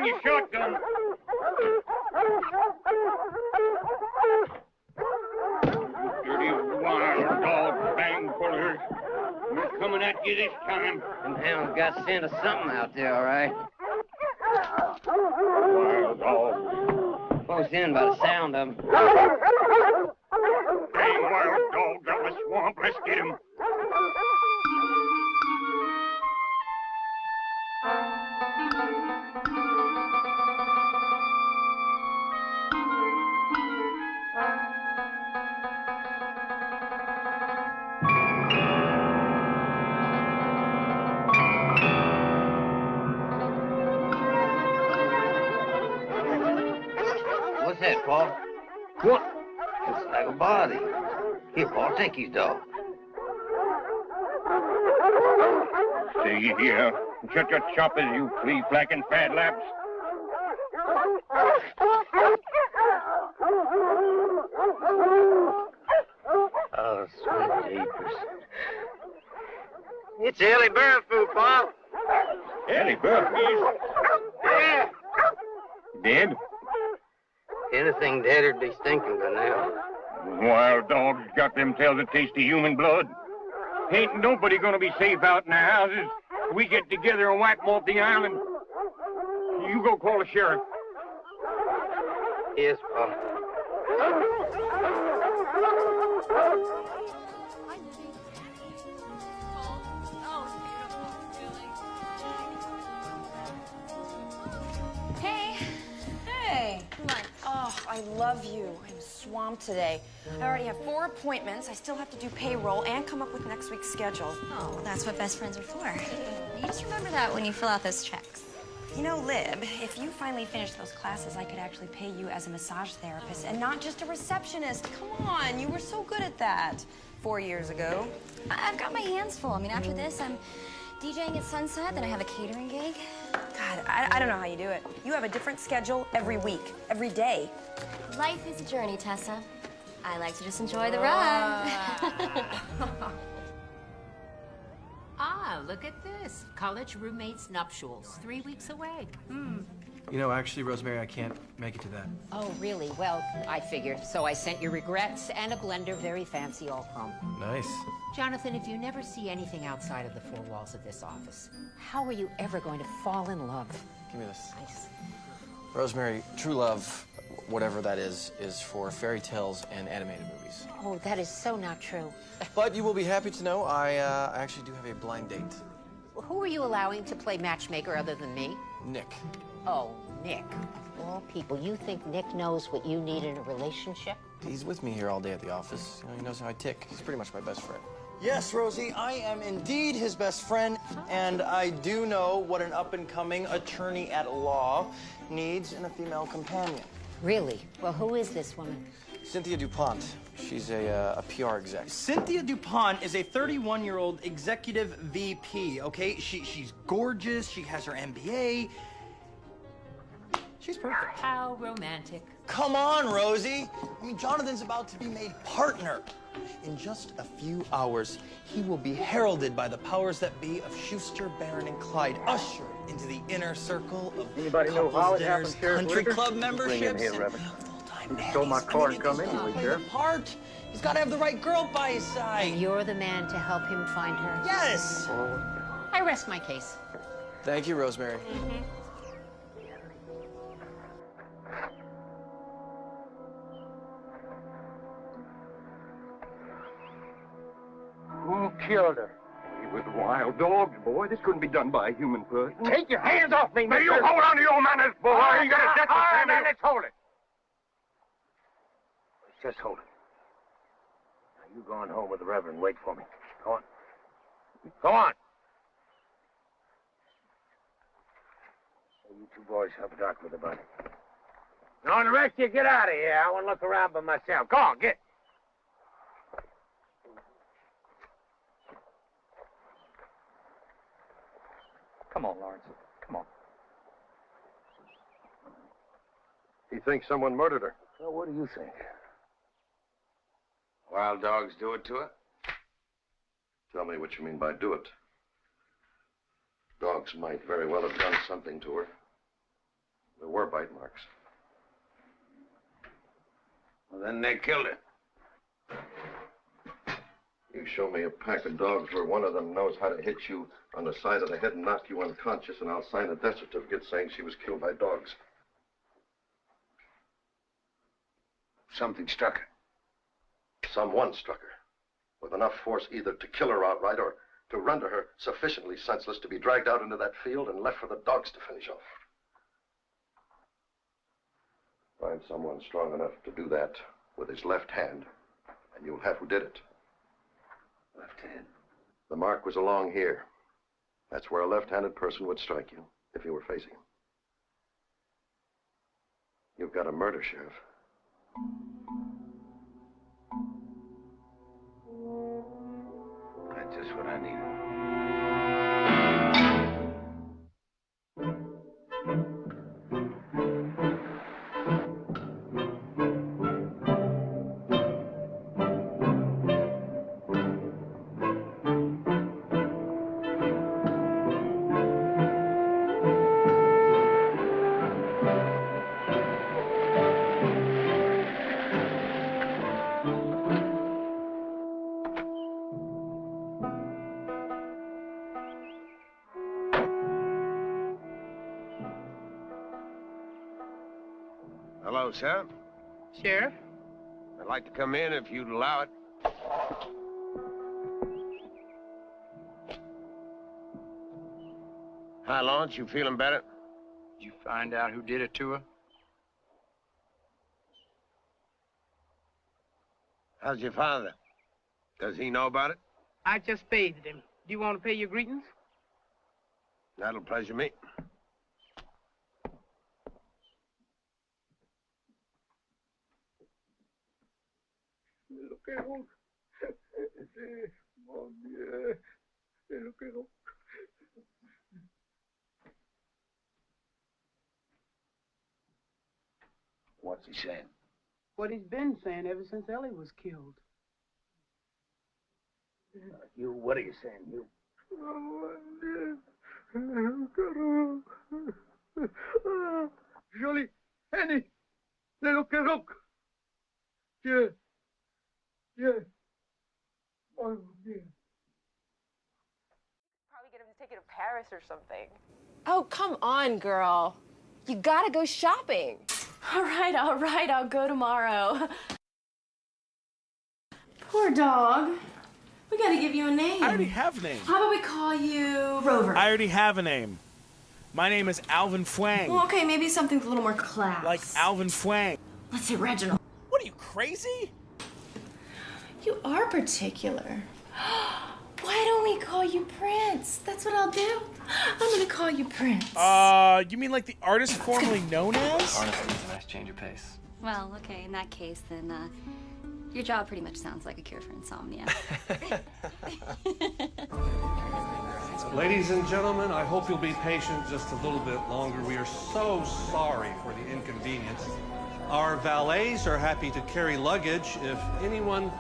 in your shotgun. Dirty wild dog, bang pullers. We're coming at you this time. Them hounds got scent of something out there, all right. Wild dog. Close in by the sound of them. Dang wild dogs out of the swamp. Let's get him. What's that, Paul? What? Looks like a body. Here, Paul, take his dog. Stay here. Shut your choppers, you flea-flacking fat laps. Oh, sweet jeepers. It's Ellie Burfoo, Paul. Ellie Burfoo? Yeah. Dead? Anything deader'd be stinking by now. Wild dogs got themselves a taste of human blood. Ain't nobody gonna be safe out in the houses. We get together and wipe them off the island. You go call the sheriff. Yes, Paul. Hey. Hey. Come on. Oh, I love you. I'm swamped today. I already have 4 appointments. I still have to do payroll and come up with next week's schedule. Oh, well, that's what best friends are for. You just remember that when you fill out those checks. You know, Lib, if you finally finish those classes, I could actually pay you as a massage therapist and not just a receptionist. Come on, you were so good at that 4 years ago. I've got my hands full. I mean, after this, I'm DJing at Sunset, then I have a catering gig. God, I don't know how you do it. You have a different schedule every week, every day. Life is a journey, Tessa. I like to just enjoy the ride. Ah, look at this. College roommates nuptials, 3 weeks away. You know, actually, Rosemary, I can't make it to that. Oh, really? Well, I figured. So I sent you regrets and a blender, very fancy all home. Nice. Jonathan, if you never see anything outside of the 4 walls of this office, how are you ever going to fall in love? Give me this. Nice. Rosemary, true love, whatever that is for fairy tales and animated movies. Oh, that is so not true. But you will be happy to know I actually do have a blind date. Who are you allowing to play matchmaker other than me? Nick. Oh, Nick. Of all people, you think Nick knows what you need in a relationship? He's with me here all day at the office. You know, he knows how I tick. He's pretty much my best friend. Yes, Rosie, I am indeed his best friend, and I do know what an up-and-coming attorney at law needs in a female companion. Really? Well, who is this woman? Cynthia DuPont. She's a PR exec. Cynthia DuPont is a 31-year-old executive VP, okay? She's gorgeous, she has her MBA. She's perfect. How romantic. Come on, Rosie. I mean, Jonathan's about to be made partner. In just a few hours, he will be heralded by the powers that be of Schuster, Barron, and Clyde, ushered into the inner circle of Anybody know how it happened, dinners, Sheriff country Whitaker? club memberships, Bring him here, and Reverend. full-time He stole my nannies. car I mean, and come he's anyway, gotta play Sheriff. the part. He's got to have the right girl by his side. And you're the man to help him find her? Yes. I rest my case. Thank you, Rosemary. Who killed her? We was wild dogs, boy. This couldn't be done by a human person. Take your hands off me, Now, you hold on to your manners, boy. You got a death to family. Let's hold it. Let's just hold it. Now, you go on home with the Reverend. Wait for me. Go on. Go on. Hey, you two boys help Doc with the body. Now, and the rest of you get out of here. I want to look around by myself. Go on, get. Come on, Lawrence. Come on. He thinks someone murdered her. Well, what do you think? Wild dogs do it to her? Tell me what you mean by do it. Dogs might very well have done something to her. There were bite marks. Well, then they killed her. You show me a pack of dogs where one of them knows how to hit you on the side of the head and knock you unconscious, and I'll sign a death certificate saying she was killed by dogs. Something struck her. Someone struck her with enough force either to kill her outright or to render her sufficiently senseless to be dragged out into that field and left for the dogs to finish off. Find someone strong enough to do that with his left hand, and you'll have who did it. Left hand? The mark was along here. That's where a left-handed person would strike you if you were facing him. You've got a murder, Sheriff. That's just what I needed. Hello, sir. Sheriff? I'd like to come in if you'd allow it. Hi, Lawrence. You feeling better? Did you find out who did it to her? How's your father? Does he know about it? I just bathed him. Do you want to pay your greetings? That'll pleasure me. What's he saying? What he's been saying ever since Ellie was killed. Hugh, what are you saying, Hugh? Jolie, Annie, look. Yeah. Oh, yeah. Probably get him to take you to Paris or something. Oh, come on, girl. You gotta go shopping. All right, I'll go tomorrow. Poor dog. We gotta give you a name. I already have a name. How about we call you Rover? I already have a name. My name is Alvin Fwang. Well, okay, maybe something with a little more class. Like Alvin Fwang. Let's say Reginald. What are you, crazy? You are particular. Why don't we call you Prince? That's what I'll do. I'm gonna call you Prince. You mean like the artist formerly known as? Honestly, it's a nice change of pace. Well, okay, in that case, then, your job pretty much sounds like a cure for insomnia. Ladies and gentlemen, I hope you'll be patient just a little bit longer. We are so sorry for the inconvenience. Our valets are happy to carry luggage. If anyone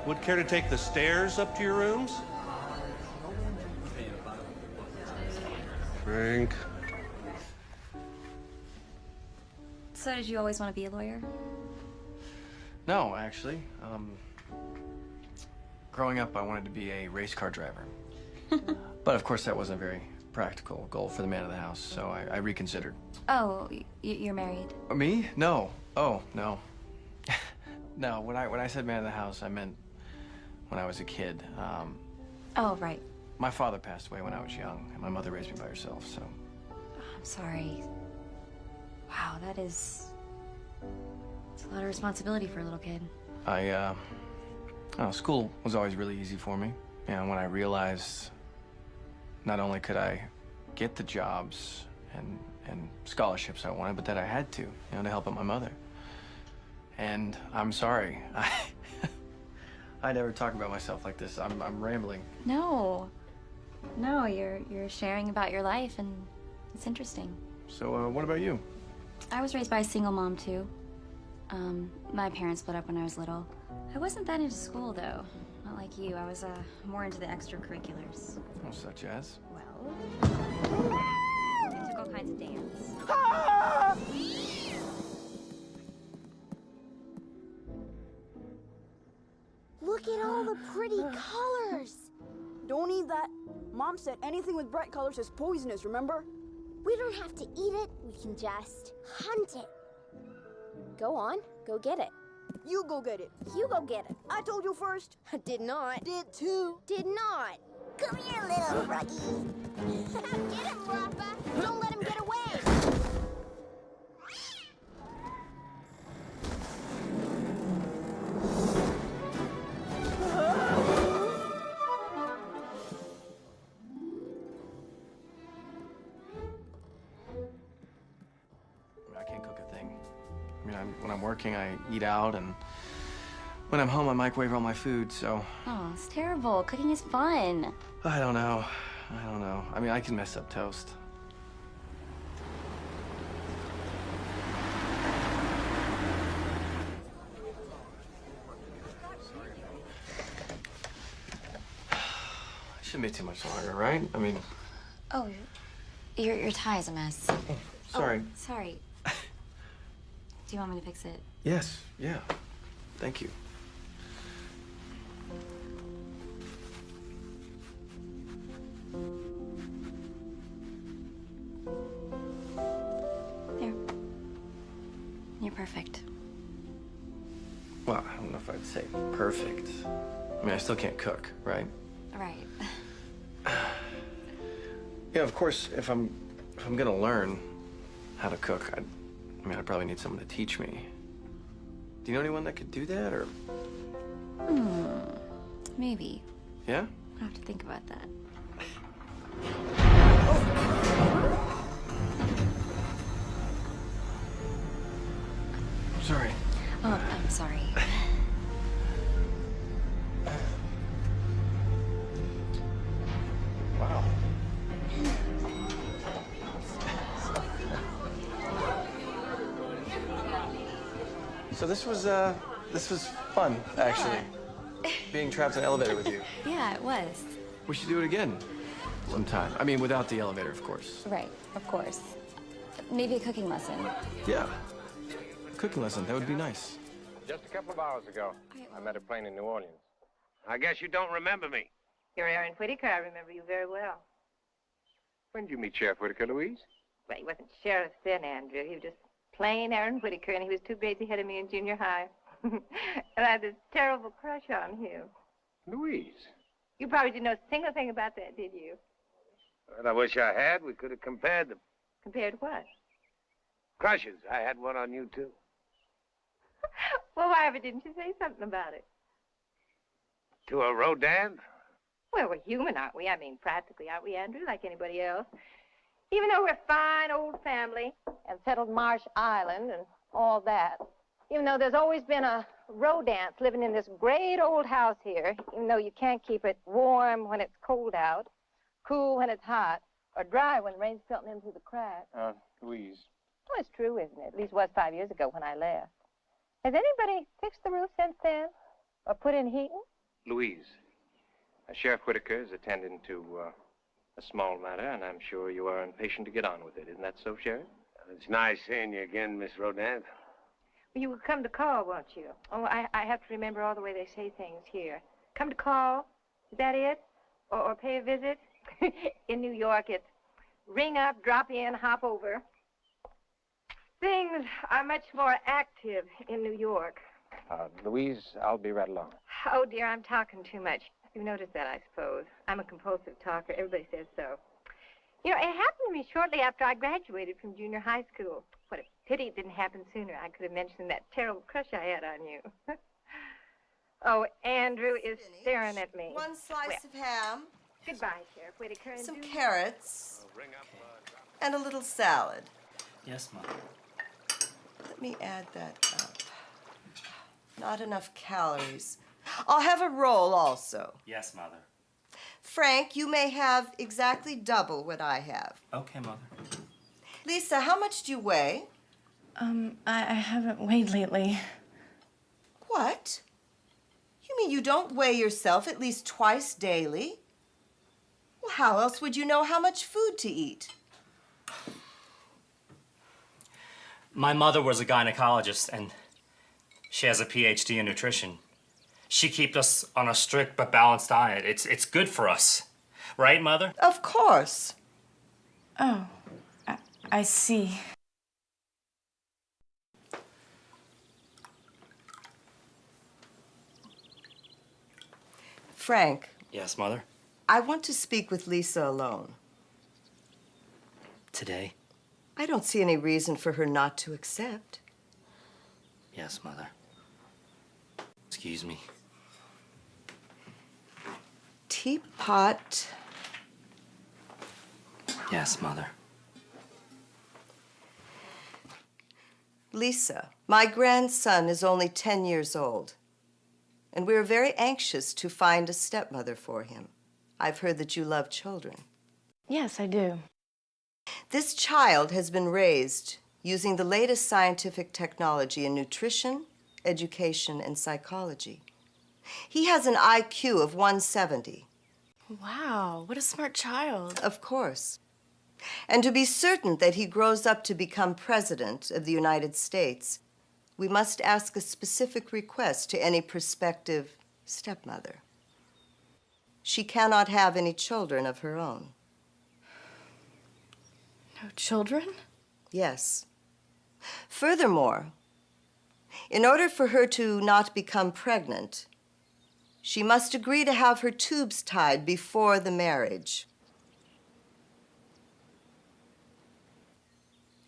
would care to take the stairs up to your rooms? Frank. So did you always want to be a lawyer? No, actually. Growing up, I wanted to be a race car driver. But of course, that wasn't a very practical goal for the man of the house, so I reconsidered. Oh, you're married? Me? No. Oh, no. No, when I said man of the house, I meant when I was a kid. Oh, right. My father passed away when I was young, and my mother raised me by herself, so... I'm sorry. Wow, it's a lot of responsibility for a little kid. School was always really easy for me. And when I realized not only could I get the jobs and scholarships I wanted, but that I had to help out my mother. And I'm sorry. I never talk about myself like this. I'm rambling. No, you're sharing about your life, and it's interesting. So, what about you? I was raised by a single mom, too. My parents split up when I was little. I wasn't that into school, though. Not like you. I was more into the extracurriculars. Oh, such as? Well, I took all kinds of dance. the pretty colors. Don't eat that. Mom said anything with bright colors is poisonous, remember? We don't have to eat it. We can just hunt it. Go on. Go get it. You go get it. You go get it. I told you first. Did not. Did too. Did not. Come here, little ruggy. Get him, Rappa. Don't let him get away. I can't cook a thing. When I'm working, I eat out, and when I'm home, I microwave all my food, so... Oh, it's terrible. Cooking is fun. I don't know. I can mess up toast. Shouldn't be too much longer, right? Oh, your tie is a mess. Oh, sorry. Oh, sorry. Do you want me to fix it? Yes, yeah. Thank you. There. You're perfect. Well, I don't know if I'd say perfect. I still can't cook, right? Right. Yeah, of course, if I'm gonna learn how to cook, I'd probably need someone to teach me. Do you know anyone that could do that, or? Maybe. Yeah? I'll have to think about that. Sorry. Oh, I'm sorry. Wow. So this was fun, actually. Being trapped in an elevator with you. Yeah, it was. We should do it again sometime. Without the elevator, of course. Right, of course. Maybe a cooking lesson. Yeah. Cooking lesson, that would be nice. Just a couple of hours ago, I met a plane in New Orleans. I guess you don't remember me. You're Aaron Whitaker. I remember you very well. When did you meet Sheriff Whitaker, Louise? Well, he wasn't sheriff then, Andrew. He was just plain Aaron Whitaker, and he was 2 grades ahead of me in junior high. And I had this terrible crush on him. Louise? You probably didn't know a single thing about that, did you? Well, I wish I had. We could have compared them. Compared what? Crushes. I had one on you, too. Well, why ever didn't you say something about it? To a Rodin? Well, we're human, aren't we? Practically, aren't we, Andrew, like anybody else? Even though we're a fine old family and settled Marsh Island and all that. Even though there's always been a rodance living in this great old house here, even though you can't keep it warm when it's cold out, cool when it's hot, or dry when the rain's filtering in through the cracks. Louise. Well, it's true, isn't it? At least it was 5 years ago when I left. Has anybody fixed the roof since then? Or put in heating? Louise. Sheriff Whitaker is attending to a small matter, and I'm sure you are impatient to get on with it. Isn't that so, Sheriff? It's nice seeing you again, Miss Rodin. Well, you will come to call, won't you? Oh, I have to remember all the way they say things here. Come to call? Is that it? Or pay a visit? In New York, it's ring up, drop in, hop over. Things are much more active in New York. Louise, I'll be right along. Oh, dear, I'm talking too much. You've noticed that, I suppose. I'm a compulsive talker. Everybody says so. You know, it happened to me shortly after I graduated from junior high school. What a pity it didn't happen sooner. I could have mentioned that terrible crush I had on you. Oh, Andrew is staring at me. One slice of ham. Goodbye, Sheriff Whitaker. And some carrots. And a little salad. Yes, Mom. Let me add that up. Not enough calories. I'll have a roll also. Yes, Mother. Frank, you may have exactly double what I have. Okay, Mother. Lisa, how much do you weigh? I haven't weighed lately. What? You mean you don't weigh yourself at least twice daily? Well, how else would you know how much food to eat? My mother was a gynecologist, and she has a PhD in nutrition. She keeps us on a strict but balanced diet. It's good for us. Right, Mother? Of course. Oh, I see. Frank. Yes, Mother? I want to speak with Lisa alone. Today? I don't see any reason for her not to accept. Yes, Mother. Excuse me. Teapot. Yes, Mother. Lisa, my grandson is only 10 years old, and we're very anxious to find a stepmother for him. I've heard that you love children. Yes, I do. This child has been raised using the latest scientific technology in nutrition, education, and psychology. He has an IQ of 170. Wow, what a smart child. Of course. And to be certain that he grows up to become president of the United States, we must ask a specific request to any prospective stepmother. She cannot have any children of her own. No children? Yes. Furthermore, in order for her to not become pregnant, she must agree to have her tubes tied before the marriage.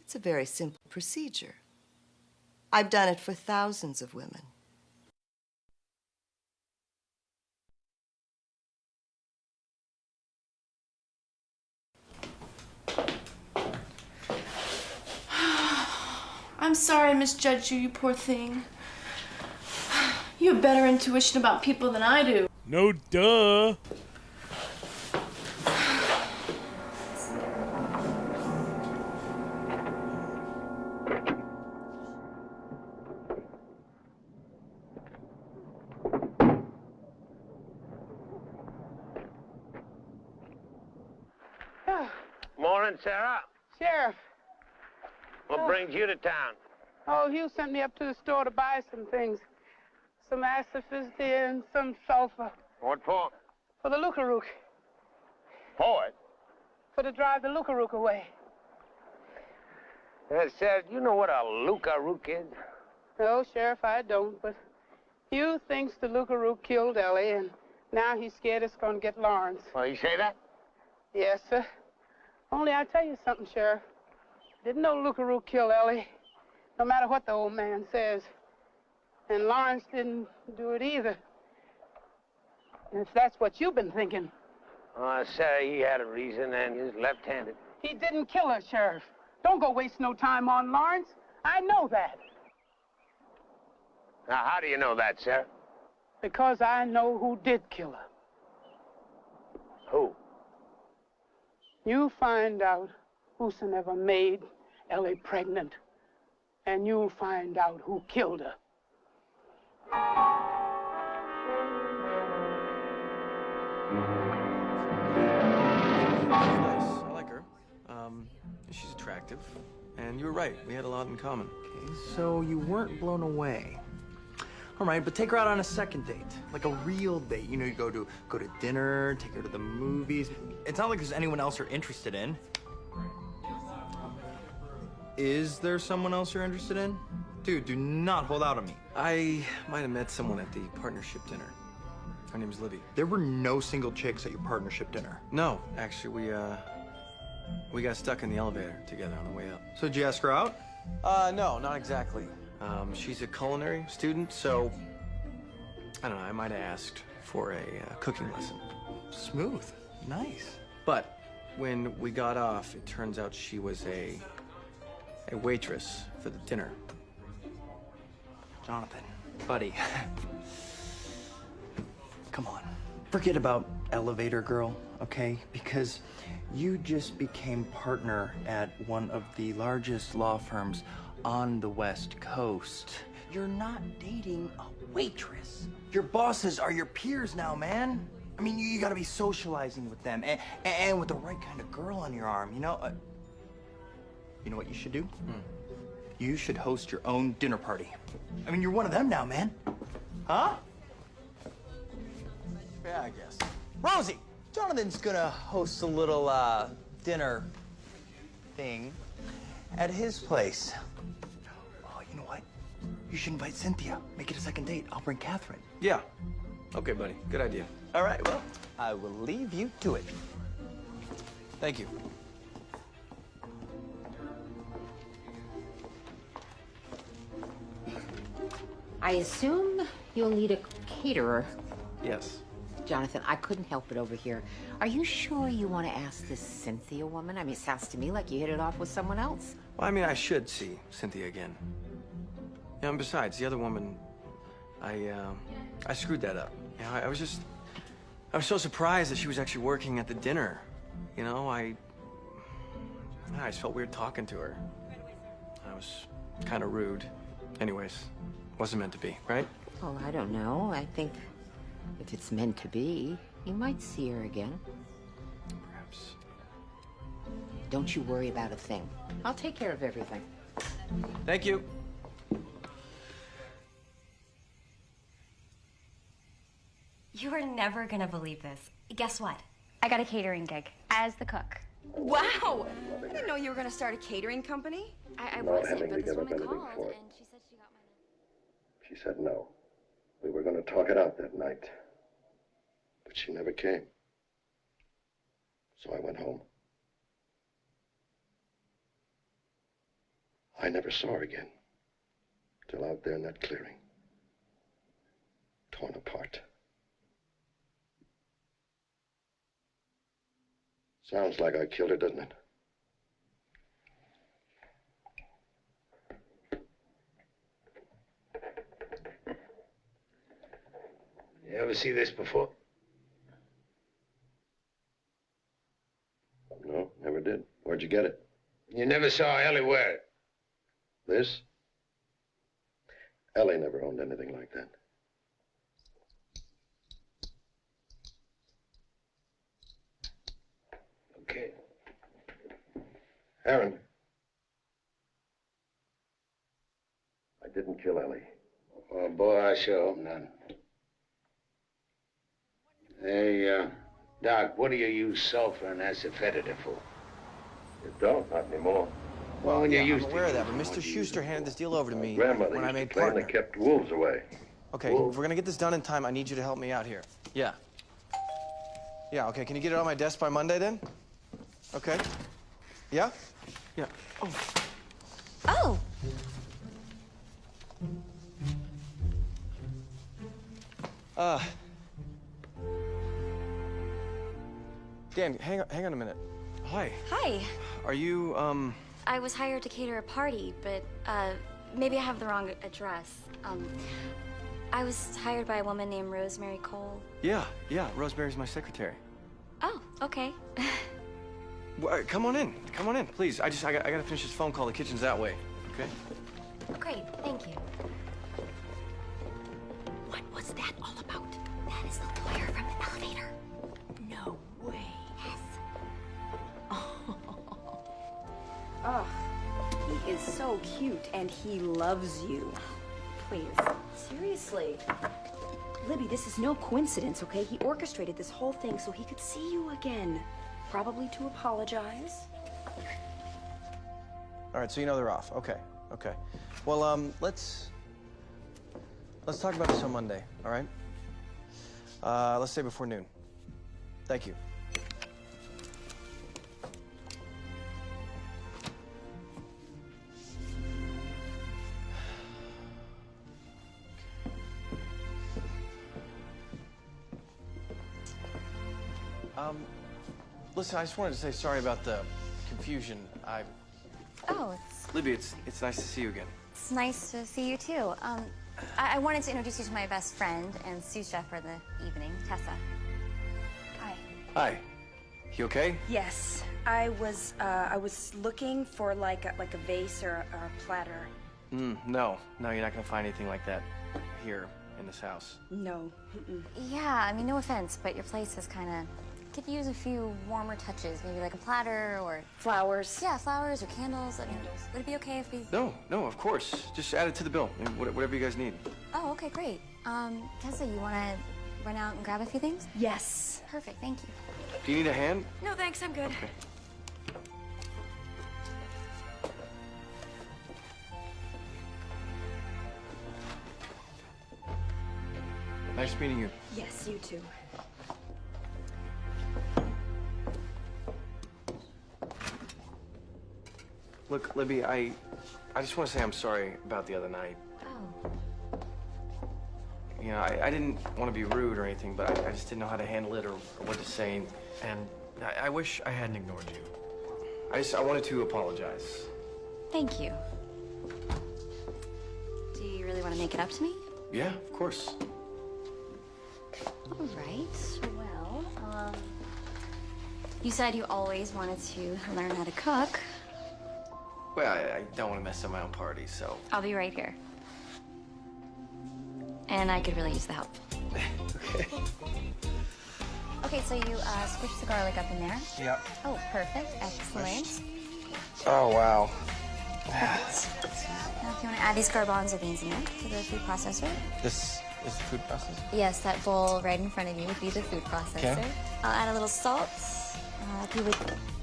It's a very simple procedure. I've done it for thousands of women. I'm sorry I misjudged you, you poor thing. You have better intuition about people than I do. No duh. Morning, Sarah. Sheriff. What brings you to town? Oh, Hugh sent me up to the store to buy some things. Some aciphystin and some sulfur. What for? For the Lucarook. For it? For to drive the Lucarook away. Sarah, do you know what a Lucarook is? No, Sheriff, I don't, but Hugh thinks the Lucarook killed Ellie, and now he's scared it's going to get Lawrence. Well, you say that? Yes, sir. Only I'll tell you something, Sheriff. Didn't know Lucarook killed Ellie, no matter what the old man says. And Lawrence didn't do it either. And if that's what you've been thinking. Sarah, he had a reason, and he's left-handed. He didn't kill her, Sheriff. Don't go waste no time on Lawrence. I know that. Now, how do you know that, Sarah? Because I know who did kill her. Who? You find out whosoever made Ellie pregnant, and you'll find out who killed her. I like her. She's attractive. And you were right. We had a lot in common. Okay, so you weren't blown away. All right, but take her out on a second date, like a real date. You know, you go to dinner, take her to the movies. It's not like there's anyone else you're interested in. Is there someone else you're interested in? Dude, do not hold out on me. I might have met someone at the partnership dinner. Her name's Libby. There were no single chicks at your partnership dinner. No, actually, we got stuck in the elevator together on the way up. So did you ask her out? No, not exactly. She's a culinary student, so I don't know, I might have asked for a cooking lesson. Smooth. Nice. But when we got off, it turns out she was a waitress for the dinner. Jonathan, buddy. Come on. Forget about elevator girl, okay? Because you just became partner at one of the largest law firms on the West Coast. You're not dating a waitress. Your bosses are your peers now, man. I mean, you gotta be socializing with them and with the right kind of girl on your arm, you know? You know what you should do? You should host your own dinner party. I mean, you're one of them now, man. Huh? Yeah, I guess. Rosie, Jonathan's gonna host a little, dinner thing at his place. Oh, you know what? You should invite Cynthia. Make it a second date. I'll bring Catherine. Yeah. Okay, buddy. Good idea. All right, well, I will leave you to it. Thank you. I assume you'll need a caterer. Yes. Jonathan, I couldn't help it over here. Are you sure you want to ask this Cynthia woman? I mean, it sounds to me like you hit it off with someone else. Well, I mean, I should see Cynthia again. Yeah, and besides, the other woman, I screwed that up. You know, I was so surprised that she was actually working at the dinner. You know, I just felt weird talking to her. I was kind of rude. Anyways, wasn't meant to be, right? Well, I don't know. I think if it's meant to be, you might see her again. Perhaps. Don't you worry about a thing. I'll take care of everything. Thank you. You are never gonna believe this. Guess what? I got a catering gig as the cook. Wow! I didn't know you were gonna start a catering company. I Not wasn't, having but to this give up woman anything called for it. and she said she got my She said no. We were going to talk it out that night. But she never came. So I went home. I never saw her again. Till out there in that clearing. Torn apart. Sounds like I killed her, doesn't it? You ever see this before? No, never did. Where'd you get it? You never saw Ellie wear it? This? Ellie never owned anything like that. Okay. Aaron. I didn't kill Ellie. Oh, boy, I sure hope none. Hey, Doc, what do you use sulfur and asafoetida for? You don't, not anymore. Well, when you I'm used aware of that, but Mr. Schuster handed this deal over to me Grandmother when I used made to claim partner. they kept wolves away. Okay, if we're gonna get this done in time, I need you to help me out here. Yeah. Yeah, okay, can you get it on my desk by Monday then? Okay. Yeah? Yeah. Oh. Oh! Dan, hang on a minute. Hi. Hi. Are you, I was hired to cater a party, but maybe I have the wrong address. I was hired by a woman named Rosemary Cole. Yeah, Rosemary's my secretary. Oh, okay. Well, come on in, please. I gotta finish this phone call. The kitchen's that way, okay? Great, thank you. What was that all about? That is the lawyer from the elevator. No way. Yes. Ugh, he is so cute and he loves you. Please, seriously. Libby, this is no coincidence, okay? He orchestrated this whole thing so he could see you again. Probably to apologize. All right, so you know they're off. Okay. Well, let's talk about this on Monday, all right? Let's say before noon. Thank you. Listen, I just wanted to say sorry about the confusion. Oh, Libby, it's nice to see you again. it's nice to see you too. I wanted to introduce you to my best friend and sous chef for the evening, Tessa. Hi. Hi. You okay? Yes, I was looking for like a vase or a platter. No, you're not gonna find anything like that here in this house. No. Yeah, I mean, no offense, but your place is kind of could use a few warmer touches, maybe like a platter or flowers. Yeah, flowers or candles. I mean, would it be okay if we? No, of course. Just add it to the bill. I mean, whatever you guys need. Oh, okay, great. Tessa, you wanna run out and grab a few things? Yes. Perfect, thank you. Do you need a hand? No, thanks, I'm good. Okay. Nice meeting you. Yes, you too. Look, Libby, I just want to say I'm sorry about the other night. Oh. You know, I didn't want to be rude or anything, but I just didn't know how to handle it or what to say. And I wish I hadn't ignored you. I wanted to apologize. Thank you. Do you really want to make it up to me? Yeah, of course. All right. Well, you said you always wanted to learn how to cook. Well, I don't want to mess up my own party, so. I'll be right here. And I could really use the help. Okay. Okay, so you squished the garlic up in there. Yep. Oh, perfect. Excellent. Oh, wow. Now, if you want to add these garbanzo beans in there to the food processor. This is the food process? Yes, that bowl right in front of you would be the food processor. Okay. I'll add a little salt. If you would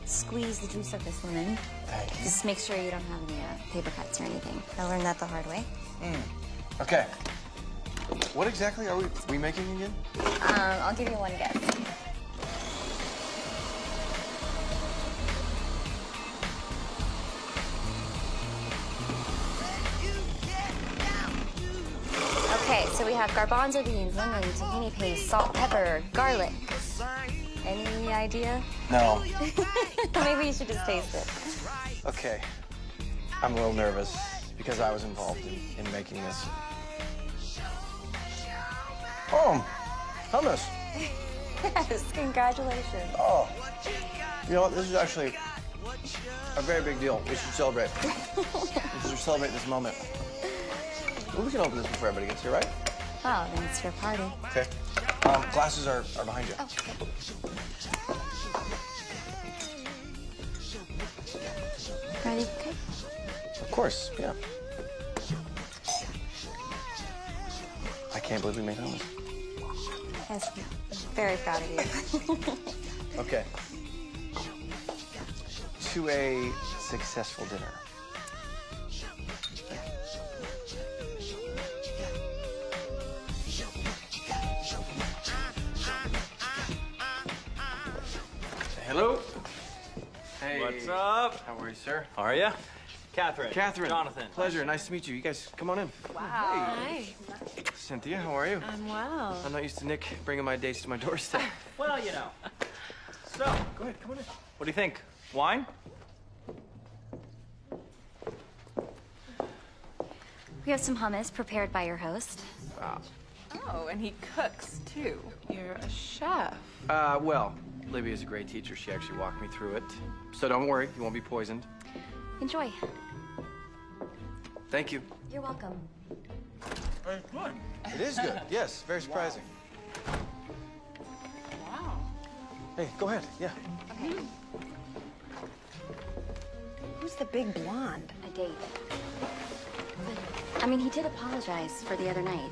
squeeze the juice of this lemon. Thank you. Just make sure you don't have any paper cuts or anything. I learned that the hard way. Okay. What exactly are we making again? I'll give you one guess. Okay, so we have garbanzo beans, lemon, tahini paste, salt, pepper, garlic. Any idea? No. Maybe you should just taste it. Okay. I'm a little nervous because I was involved in making this. Oh, hummus. Yes, congratulations. Oh. You know what? This is actually a very big deal. We should celebrate. We should celebrate this moment. Well, we can open this before everybody gets here, right? Oh, then it's your party. Okay. Glasses are behind you. Oh, okay. Ready? Okay. Of course, yeah. I can't believe we made hummus. Yes, very proud of you. Okay. To a successful dinner. Hello. Hey. What's up? How are you, sir? How are you? Catherine. Catherine. Jonathan. Pleasure. Nice to meet you. You guys, come on in. Wow. Hi. Cynthia, how are you? I'm well. I'm not used to Nick bringing my dates to my doorstep. Well, you know. So, go ahead. Come on in. What do you think? Wine? We have some hummus prepared by your host. Wow. Oh, and he cooks too. You're a chef. Well, Libby is a great teacher. She actually walked me through it. So don't worry, you won't be poisoned. Enjoy. Thank you. You're welcome. It's good. It is good. Yes, very surprising. Wow. Hey, go ahead. Yeah. Who's the big blonde? A date. I mean, he did apologize for the other night.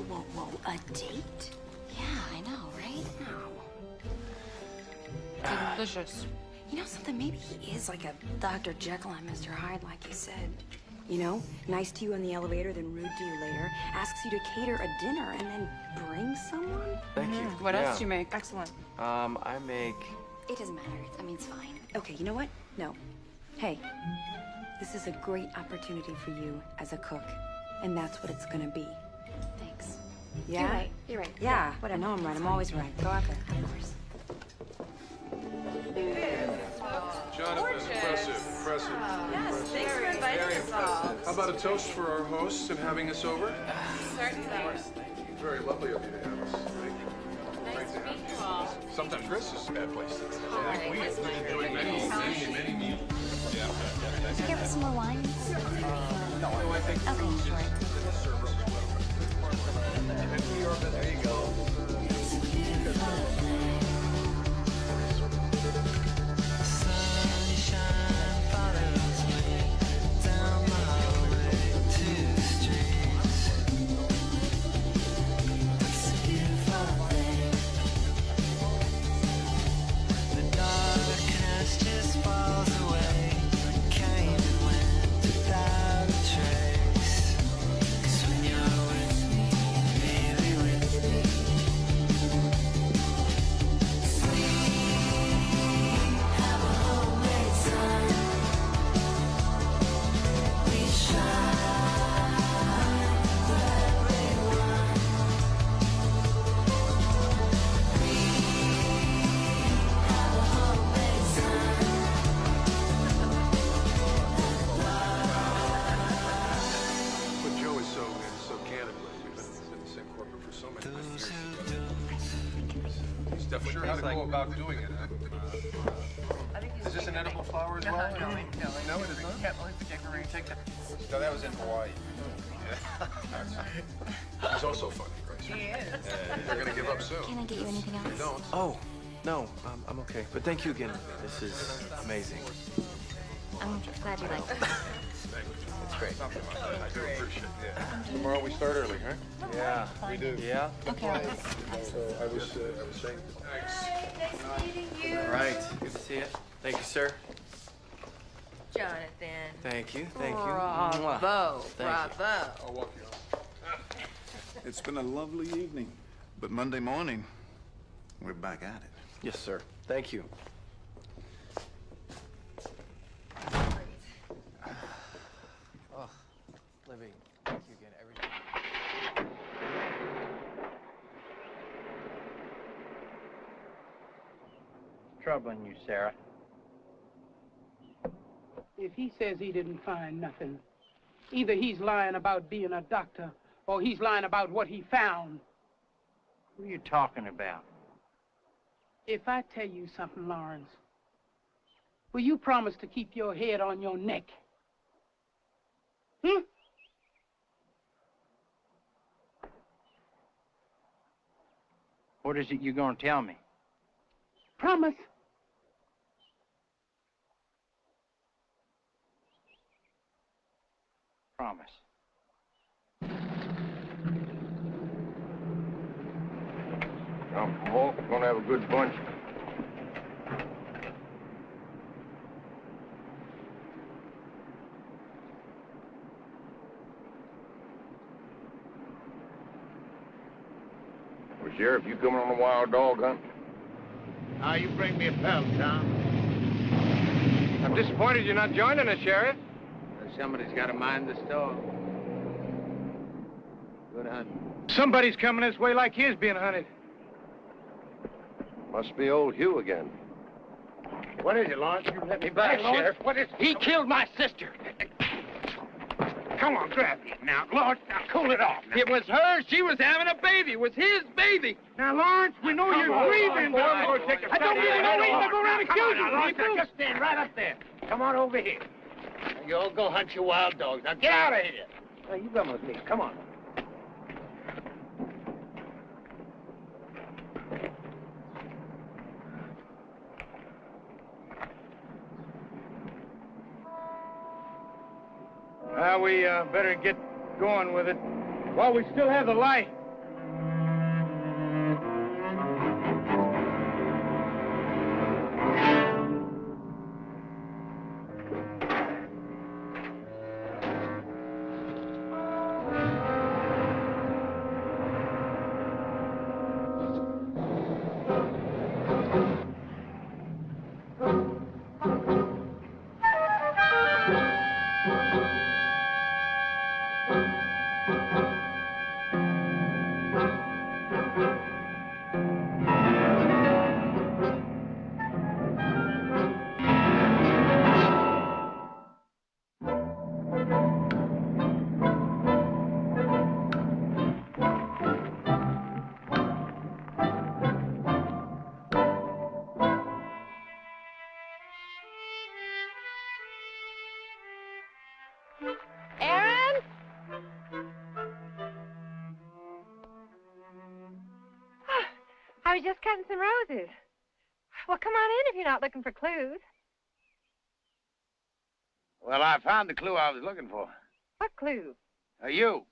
Whoa. A date? Yeah, I know, right? Delicious. You know something? Maybe he is like a Dr. Jekyll and Mr. Hyde, like you said. You know, nice to you in the elevator, then rude to you later. Asks you to cater a dinner and then bring someone? Thank you. What else Yeah. do you make? Excellent. I make... It doesn't matter. I mean, it's fine. Okay, you know what? No. Hey, this is a great opportunity for you as a cook, and that's what it's gonna be. Thanks. Yeah? You're right. You're right. Yeah, I know I'm right. I'm always right. Go out there. Of course. Jonathan, impressive. Yes, thanks for inviting us all. How about a toast for our hosts and having us over? Certainly. Very lovely of you to have us. Thank you. Nice to meet you all. Sometimes Chris is a bad place. Hi. I think we've been enjoying many meals. Yeah. Did you give us some more wine? No, I think... Okay, sure. There you go. about doing it? Is this an edible flower as well? No, it is not? No, that was in Hawaii. He's also funny, Grace. He is. You're gonna give up soon. Can I get you anything else? Don't. Oh, no, I'm okay. But thank you again. This is amazing. I'm glad you liked it. It's great. I do appreciate it. Yeah. Tomorrow we start early, huh? Yeah. We do. Yeah? Okay. So I was saying. Nice meeting you. All right. Good to see you. Thank you, sir. Jonathan. Thank you. Thank you. Bravo. Thank you. Bravo. I'll walk you home. It's been a lovely evening, but Monday morning, we're back at it. Yes, sir. Thank you. Oh, Libby, thank you again. Everything. Troubling you, Sarah. If he says he didn't find nothing, either he's lying about being a doctor or he's lying about what he found. Who are you talking about? If I tell you something, Lawrence, will you promise to keep your head on your neck? Hmm? What is it you're going to tell me? Promise. Promise. Come on, we're gonna have a good bunch. Well, Sheriff, you coming on a wild dog hunt? You bring me a pelt, Tom. I'm disappointed you're not joining us, Sheriff. Somebody's got to mind the store. Good hunting. Somebody's coming this way like he's being hunted. Must be old Hugh again. What is it, Lawrence? You let me back, Hey, Lawrence, Sheriff. what is it? He killed my sister. Come on, grab him now. Lawrence, now cool it off. Now. It was her. She was having a baby. It was his baby. Now, Lawrence, we know you're grieving. I don't give you no reason to go around accusing people. Just stand right up there. Come on over here. Now, you all go hunt your wild dogs. Now, get out of here. Now, you come with me. Come on. Well, we better get going with it while we still have the light. Aaron? I was just cutting some roses. Well, come on in if you're not looking for clues. Well, I found the clue I was looking for. What clue? You.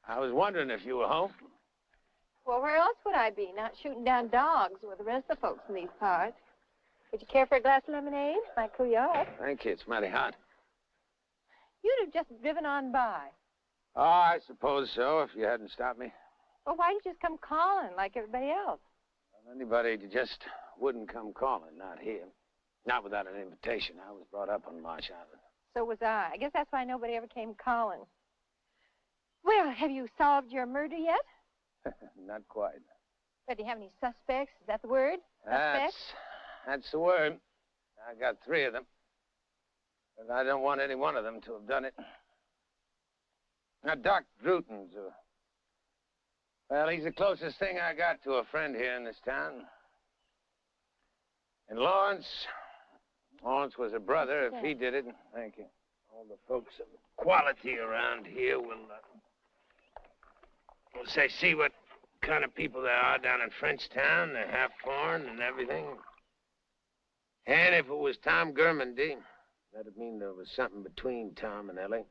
I was wondering if you were home. Well, where else would I be? Not shooting down dogs with the rest of the folks in these parts. Would you care for a glass of lemonade? Might cool you off. Thank you. It's mighty hot. You'd have just driven on by. Oh, I suppose so, if you hadn't stopped me. Well, why didn't you just come calling like everybody else? Well, anybody just wouldn't come calling, not here. Not without an invitation. I was brought up on Marsh Island. So was I. I guess that's why nobody ever came calling. Well, have you solved your murder yet? Not quite. But do you have any suspects? Is that the word? Suspects? That's the word. I got 3 of them. But I don't want any one of them to have done it. Now, Doc Druton's Well, he's the closest thing I got to a friend here in this town. And Lawrence was a brother if he did it. Thank you. All the folks of quality around here will say, see what kind of people there are down in Frenchtown. They're half foreign and everything. And if it was Tom Gurmandy, that'd mean there was something between Tom and Ellie.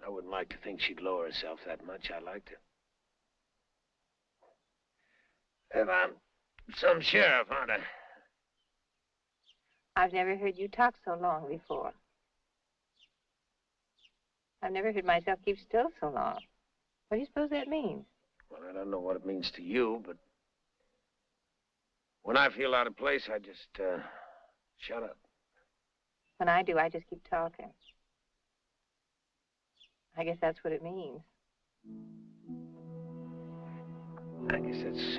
I wouldn't like to think she'd lower herself that much. I liked her. And I'm some sheriff, aren't I? I've never heard you talk so long before. I've never heard myself keep still so long. What do you suppose that means? Well, I don't know what it means to you, but when I feel out of place, I just shut up. When I do, I just keep talking. I guess that's what it means. I guess that's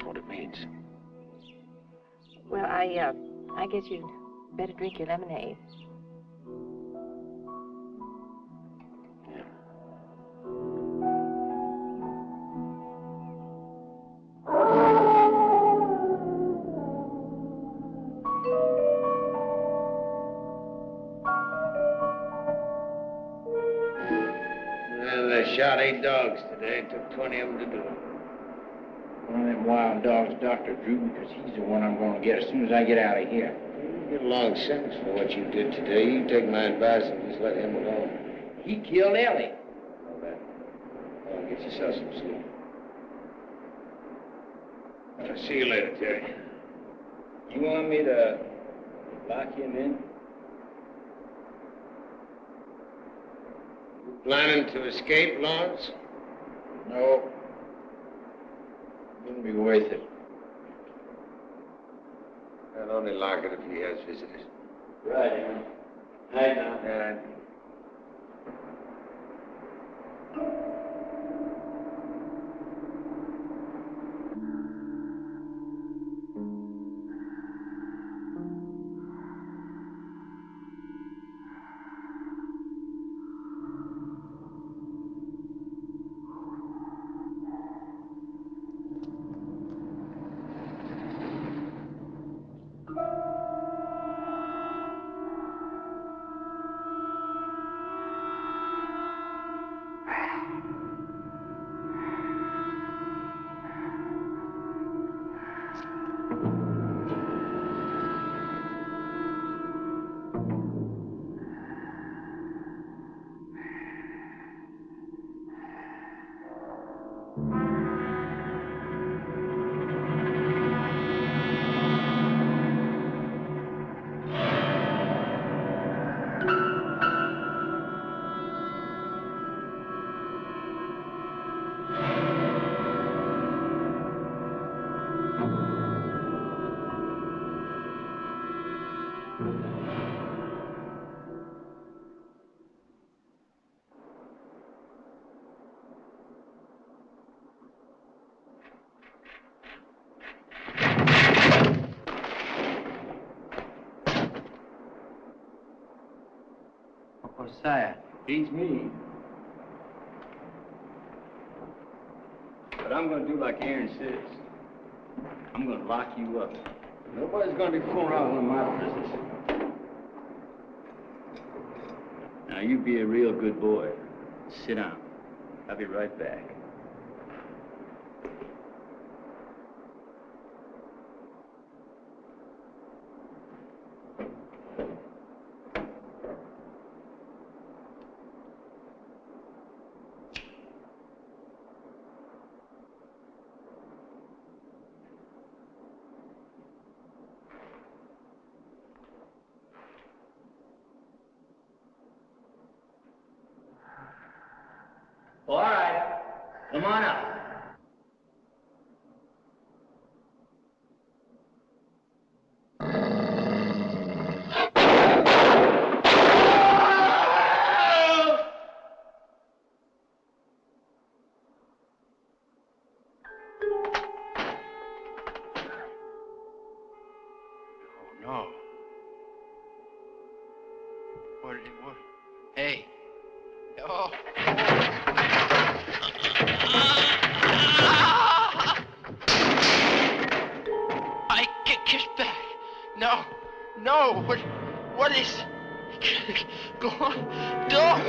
what it means. Well, I guess you'd better drink your lemonade. Well, they shot 8 dogs today. It took 20 of them to do it. One of them wild dogs Dr. Drew, because he's the one I'm going to get as soon as I get out of here. You get a long sentence for what you did today. You take my advice and just let him alone. He killed Ellie. All that. Well, get yourself some sleep. I'll see you later, Terry. You want me to lock him in? You planning to escape, Lawrence? No. Wouldn't be worth it. I'll only lock it if he has visitors. Right, Aaron. Night now. All right. Josiah, beats me. But I'm going to do like Aaron says. I'm going to lock you up. Nobody's going to be fooling around with one of my prisoners. Now, you be a real good boy. Sit down. I'll be right back. All right. Come on up. No. What? Hey. Oh. I get kissed back. No, no, what is... Go on, don't...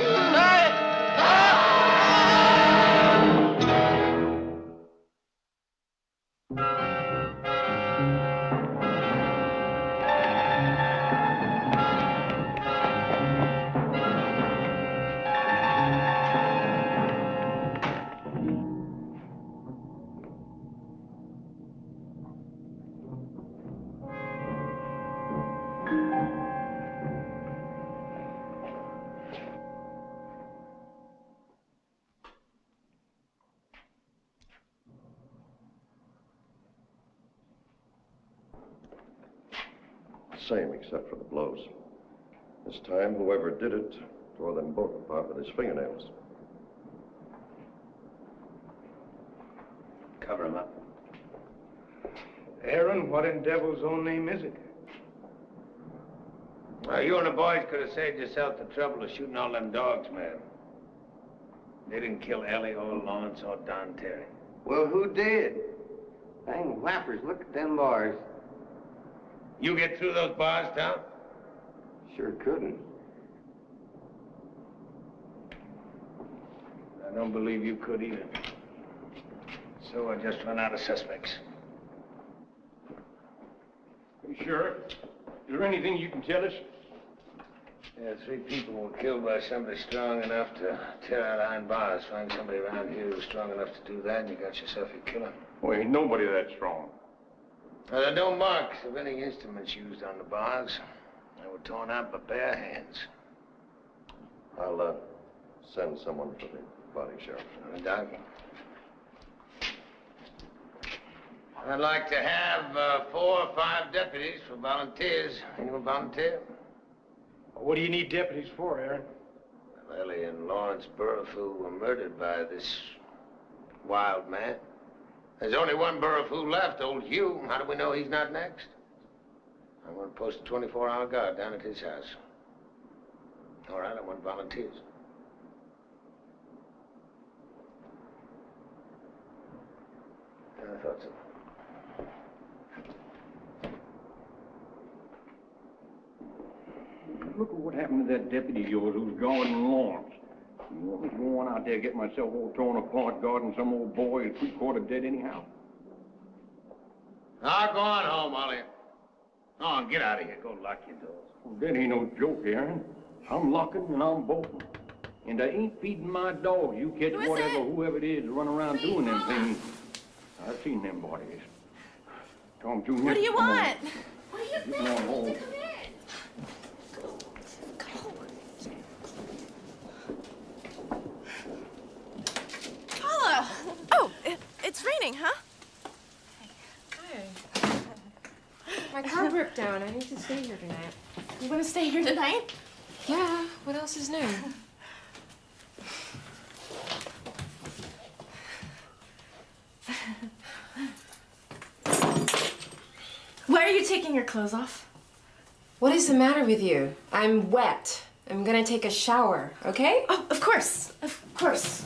Same, except for the blows. This time, whoever did it tore them both apart with his fingernails. Cover him up. Aaron, what in devil's own name is it? Well, you and the boys could have saved yourself the trouble of shooting all them dogs, man. They didn't kill Ellie or Lawrence or Don Terry. Well, who did? Dang whappers, look at them bars. You get through those bars, Tom? Sure couldn't. I don't believe you could either. So I just run out of suspects. Hey, Sheriff, is there anything you can tell us? Yeah, 3 people were killed by somebody strong enough to tear out iron bars. Find somebody around here who's strong enough to do that, and you got yourself your killer. Well, ain't nobody that strong. Now, there are no marks of any instruments used on the bars. They were torn out by bare hands. I'll send someone for the body, Sheriff. Doc. I'd like to have 4 or 5 deputies for volunteers. Anyone volunteer? What do you need deputies for, Aaron? Well, Ellie and Lawrence Burrowfool were murdered by this wild man. There's only one Burrowfool left, old Hugh. How do we know he's not next? I'm going to post a 24-hour guard down at his house. All right, I want volunteers. I thought so. Look at what happened to that deputy of yours who's guarding Lawrence. You want me to go on out there and get myself all torn apart guarding some old boy who's 3/4 dead anyhow? Now, go on home, Ollie. Go on, get out of here. Go lock your doors. Well, that ain't no joke, Aaron. I'm locking and I'm bolting. And I ain't feeding my dogs. You catch whoever it is run around doing them things. I've seen them bodies. Tom Jr. What do you want? What do you think? Paula! Oh, it's raining, huh? Hey. My car broke down. I need to stay here tonight. You want to stay here tonight? Yeah. What else is new? Why are you taking your clothes off? What is the matter with you? I'm wet. I'm gonna take a shower, okay? Oh, of course. Of course.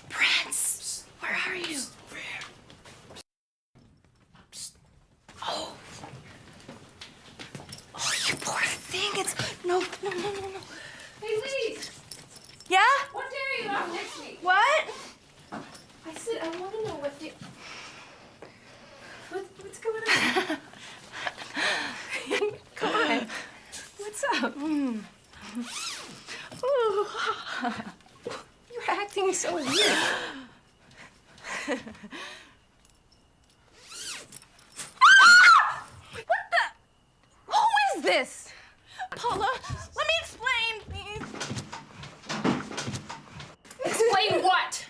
Prince, where are you? Oh. Oh, you poor thing. It's... No. Hey, Leash! Yeah? What day are you off next week? What? I said I want to know what the... What's going on? Come on. What's up? Ooh. You're acting so weird. What the? Who is this? Paula, let me explain, please. Explain what?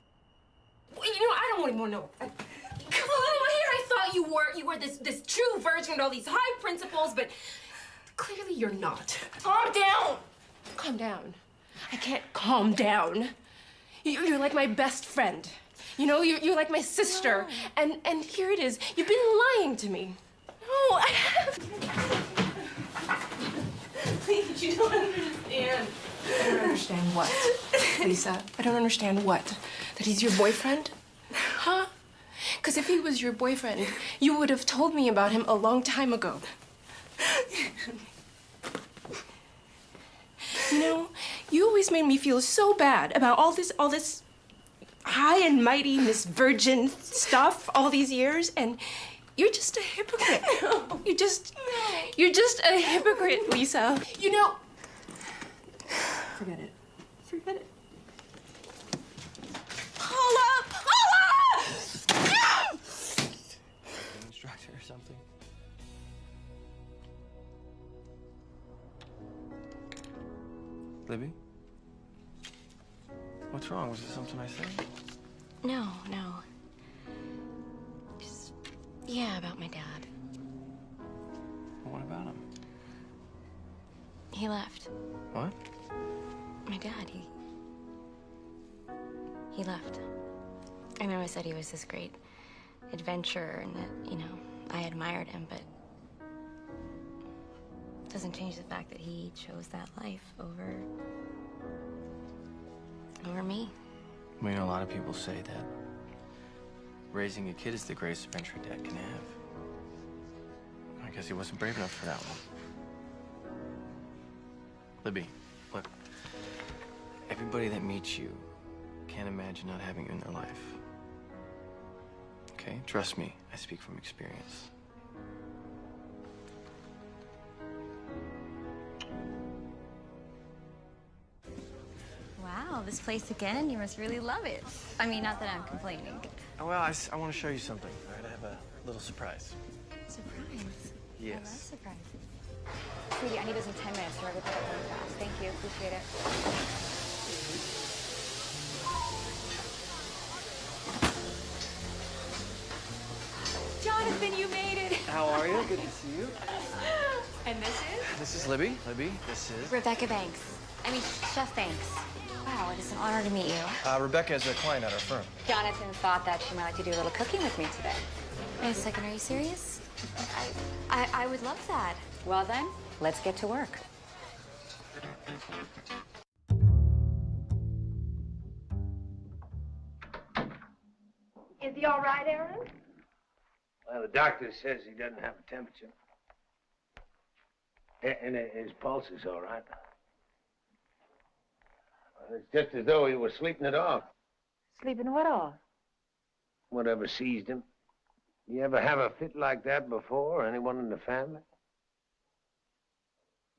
You know, I don't even want to know. Come on, here I thought you were this true virgin with all these high principles, but clearly you're not. Calm down. Calm down. I can't calm down. You're like my best friend. You know, you're like my sister. And here it is. You've been lying to me. No, I have. Please, you don't understand. understand what, Lisa. I don't understand what. That he's your boyfriend? Huh? Because if he was your boyfriend, you would have told me about him a long time ago. You know, you always made me feel so bad about all this high and mighty Miss Virgin stuff all these years, and you're just a hypocrite. No. You're just a hypocrite, Lisa. You know. Forget it. Forget it. Paula! Paula! An instructor or something? Libby? What's wrong? Was there something I said? No. Just, yeah, about my dad. What about him? He left. What? My dad, he left. I know I said he was this great adventurer and that, you know, I admired him, but it doesn't change the fact that he chose that life over me. Well, you know, a lot of people say that raising a kid is the greatest adventure a dad can have. I guess he wasn't brave enough for that one. Libby, look. Everybody that meets you can't imagine not having you in their life. Okay? Trust me, I speak from experience. Wow, this place again? You must really love it. I mean, not that I'm complaining. Oh, well, I want to show you something. All right, I have a little surprise. Surprise. Yes. I love surprises. Sweetie, I need this in 10 minutes, so I go pick up really fast. Thank you, appreciate it. Jonathan, you made it. How are you? Good to see you. And this is? This is Libby. Libby, this is... Rebecca Banks. I mean, Chef Banks. Wow, it is an honor to meet you. Rebecca is a client at our firm. Jonathan thought that she might like to do a little cooking with me today. Wait a second, are you serious? I would love that. Well then, let's get to work. Is he all right, Aaron? Well, the doctor says he doesn't have a temperature. And his pulse is all right. Well, it's just as though he was sleeping it off. Sleeping what off? Whatever seized him. You ever have a fit like that before, or anyone in the family?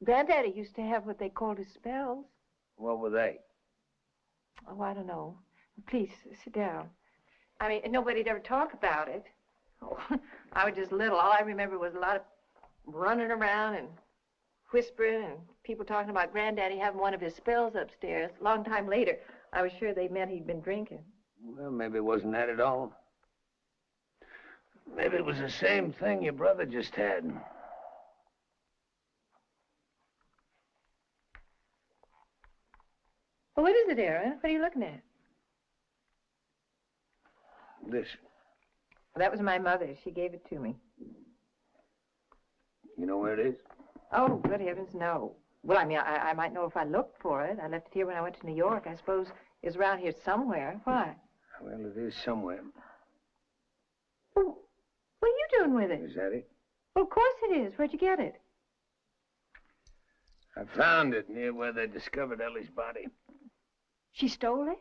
Granddaddy used to have what they called his spells. What were they? Oh, I don't know. Please, sit down. I mean, nobody'd ever talk about it. Oh, I was just little. All I remember was a lot of running around and whispering and people talking about Granddaddy having one of his spells upstairs. A long time later, I was sure they meant he'd been drinking. Well, maybe it wasn't that at all. Maybe it was the same thing your brother just had. Well, what is it, Aaron? What are you looking at? This. Well, that was my mother. She gave it to me. You know where it is? Oh, good heavens, no. Well, I mean, I might know if I looked for it. I left it here when I went to New York. I suppose it's around here somewhere. Why? Well, it is somewhere. Well, what are you doing with it? Is that it? Well, of course it is. Where'd you get it? I found it near where they discovered Ellie's body. She stole it?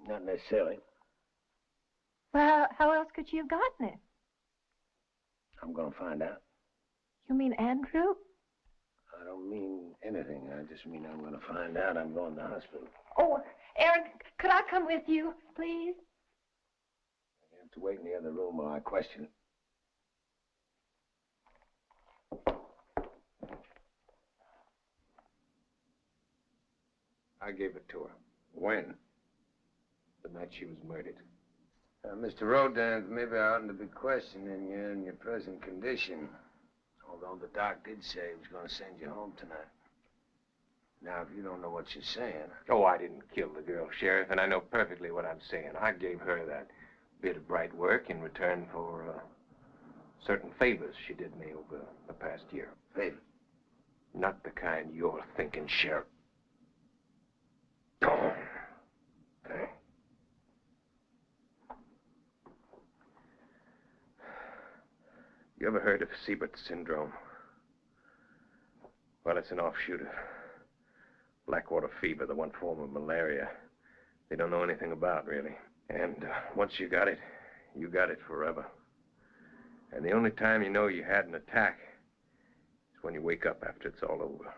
Not necessarily. Well, how else could she have gotten it? I'm gonna find out. You mean Andrew? I don't mean anything. I just mean I'm gonna find out. I'm going to the hospital. Oh, Aaron, could I come with you, please? You have to wait in the other room while I question it. I gave it to her. When? The night she was murdered. Mr. Rodin, maybe I oughtn't to be questioning you in your present condition. Although the doc did say he was going to send you home tonight. Now, if you don't know what you're saying... Oh, I didn't kill the girl, Sheriff, and I know perfectly what I'm saying. I gave her that bit of bright work in return for certain favors she did me over the past year. Favors? Not the kind you're thinking, Sheriff. You ever heard of Siebert syndrome? Well, it's an offshoot of blackwater fever, the one form of malaria they don't know anything about, really. And once you got it forever. And the only time you know you had an attack is when you wake up after it's all over.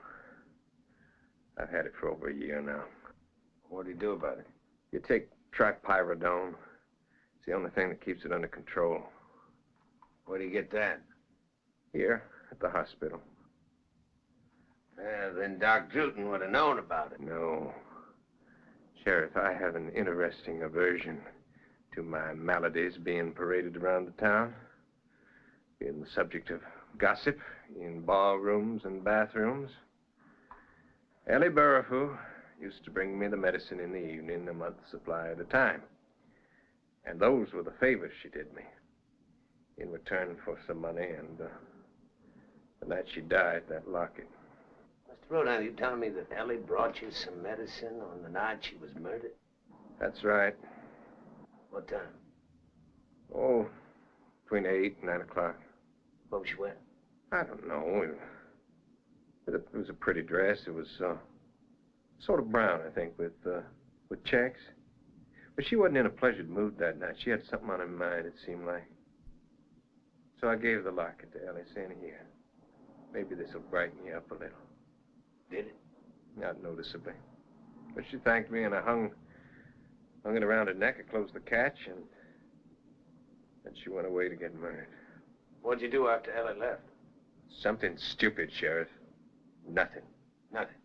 I've had it for over a year now. What do you do about it? You take tripyridone. It's the only thing that keeps it under control. Where do you get that? Here, at the hospital. Well, then Doc Druten would have known about it. No. Sheriff, I have an interesting aversion to my maladies being paraded around the town, being the subject of gossip in ballrooms and bathrooms. Ellie Burrifu used to bring me the medicine in the evening, a month's supply at a time. And those were the favors she did me in return for some money, and the night she died, that locket. Mr. Rodan, you telling me that Ellie brought you some medicine on the night she was murdered? That's right. What time? Oh, between 8 and 9 o'clock. What was she wearing? I don't know. It was a pretty dress. It was sort of brown, I think, with checks. But she wasn't in a pleasured mood that night. She had something on her mind, it seemed like. So I gave the locket to Ellie, saying, "Here, maybe this will brighten you up a little." Did it? Not noticeably. But she thanked me, and I hung it around her neck. I closed the catch, and then she went away to get murdered. What'd you do after Ellie left? Something stupid, Sheriff. Nothing. Nothing.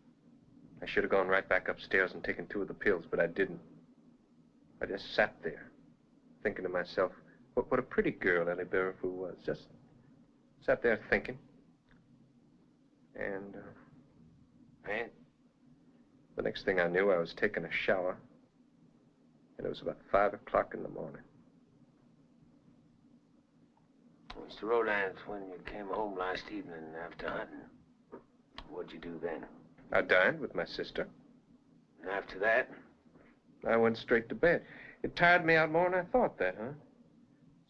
I should have gone right back upstairs and taken 2 of the pills, but I didn't. I just sat there, thinking to myself, what a pretty girl Ellie Burrifu was. Just sat there thinking. And the next thing I knew, I was taking a shower, and it was about 5 o'clock in the morning. Mr. Rodans, when you came home last evening after hunting, what'd you do then? I dined with my sister. And after that? I went straight to bed. It tired me out more than I thought that, huh?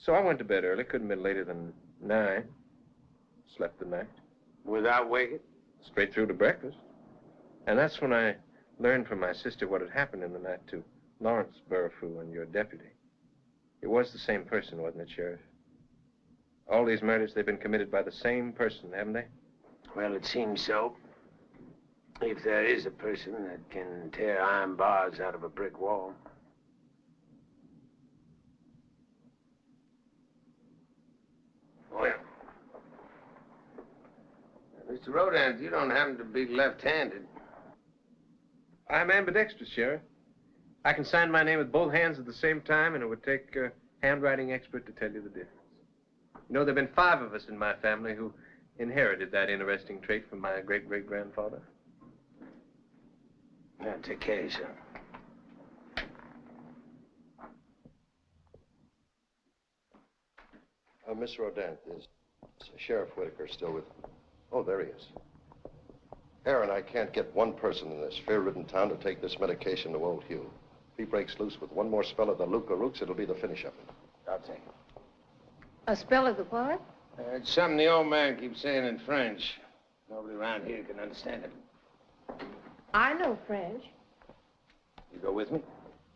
So I went to bed early. Couldn't have been later than 9. Slept the night. Without waking? Straight through to breakfast. And that's when I learned from my sister what had happened in the night to Lawrence Burrifu and your deputy. It was the same person, wasn't it, Sheriff? All these murders, they've been committed by the same person, haven't they? Well, it seems so. If there is a person that can tear iron bars out of a brick wall. Well, Mr. Rodans, you don't happen to be left-handed. I'm ambidextrous, Sheriff. I can sign my name with both hands at the same time, and it would take a handwriting expert to tell you the difference. You know, there have been 5 of us in my family who inherited that interesting trait from my great-great-grandfather. That's a case, huh? Miss Rodin, is Sheriff Whitaker still with... Oh, there he is. Aaron, I can't get one person in this fear-ridden town to take this medication to old Hugh. If he breaks loose with one more spell of the Luca Rooks, it'll be the finish of him. I'll take it. A spell of the what? It's something the old man keeps saying in French. Nobody around here can understand it. I know French. You go with me?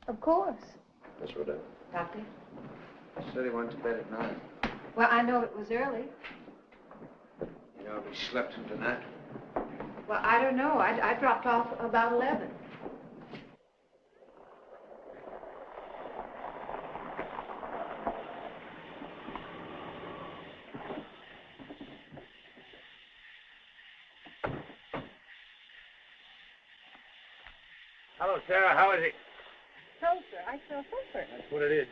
Of course. Miss Rodin. Doctor? He said he went to bed at 9. Well, I know it was early. You know if he slept through the night? Well, I don't know. I dropped off about 11. Hello, Sarah. How is he? Sulfur. I smell sulfur. That's what it is.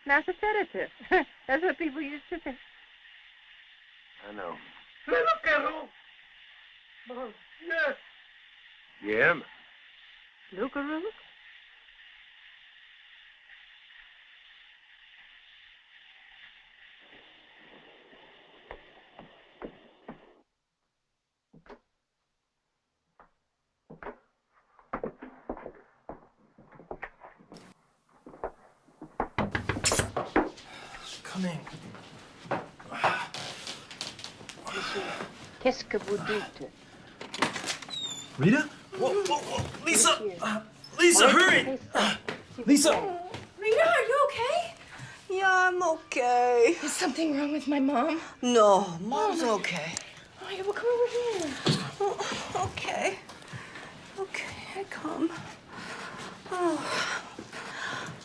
That's a sedative. That's what people used to say. I know. Yes. Yeah? Lucaroo? Come in. monsieur. Qu'est-ce que vous dites? Rita? Whoa, whoa, whoa. Lisa! Lisa, hurry! Lisa! Rita, are you okay? Yeah, I'm okay. Is something wrong with my mom? No, Mom's okay. Oh, yeah, well, come over here. Oh, okay. Okay, I come. Oh,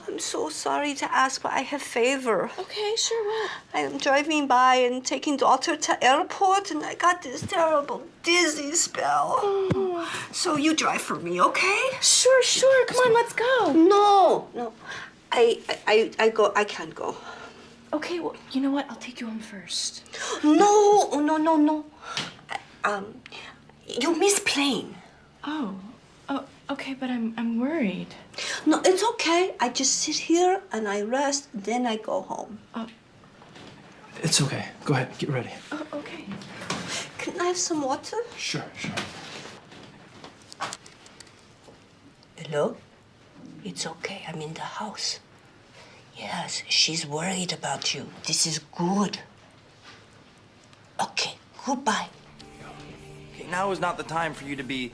I'm so sorry to ask, but I have favor. Okay, sure, what? I am driving by and taking daughter to airport, and I got this terrible dizzy spell. Oh. So you drive for me, okay? Sure, sure. Come on, let's go. No. I can't go. Okay, well, you know what? I'll take you home first. No. You miss plane. Oh, okay, but I'm worried. No, it's okay. I just sit here and I rest, then I go home. It's okay. Go ahead, get ready. Oh, okay. Can I have some water? Sure. Hello? It's okay. I'm in the house. Yes, she's worried about you. This is good. Okay, goodbye. Okay, now is not the time for you to be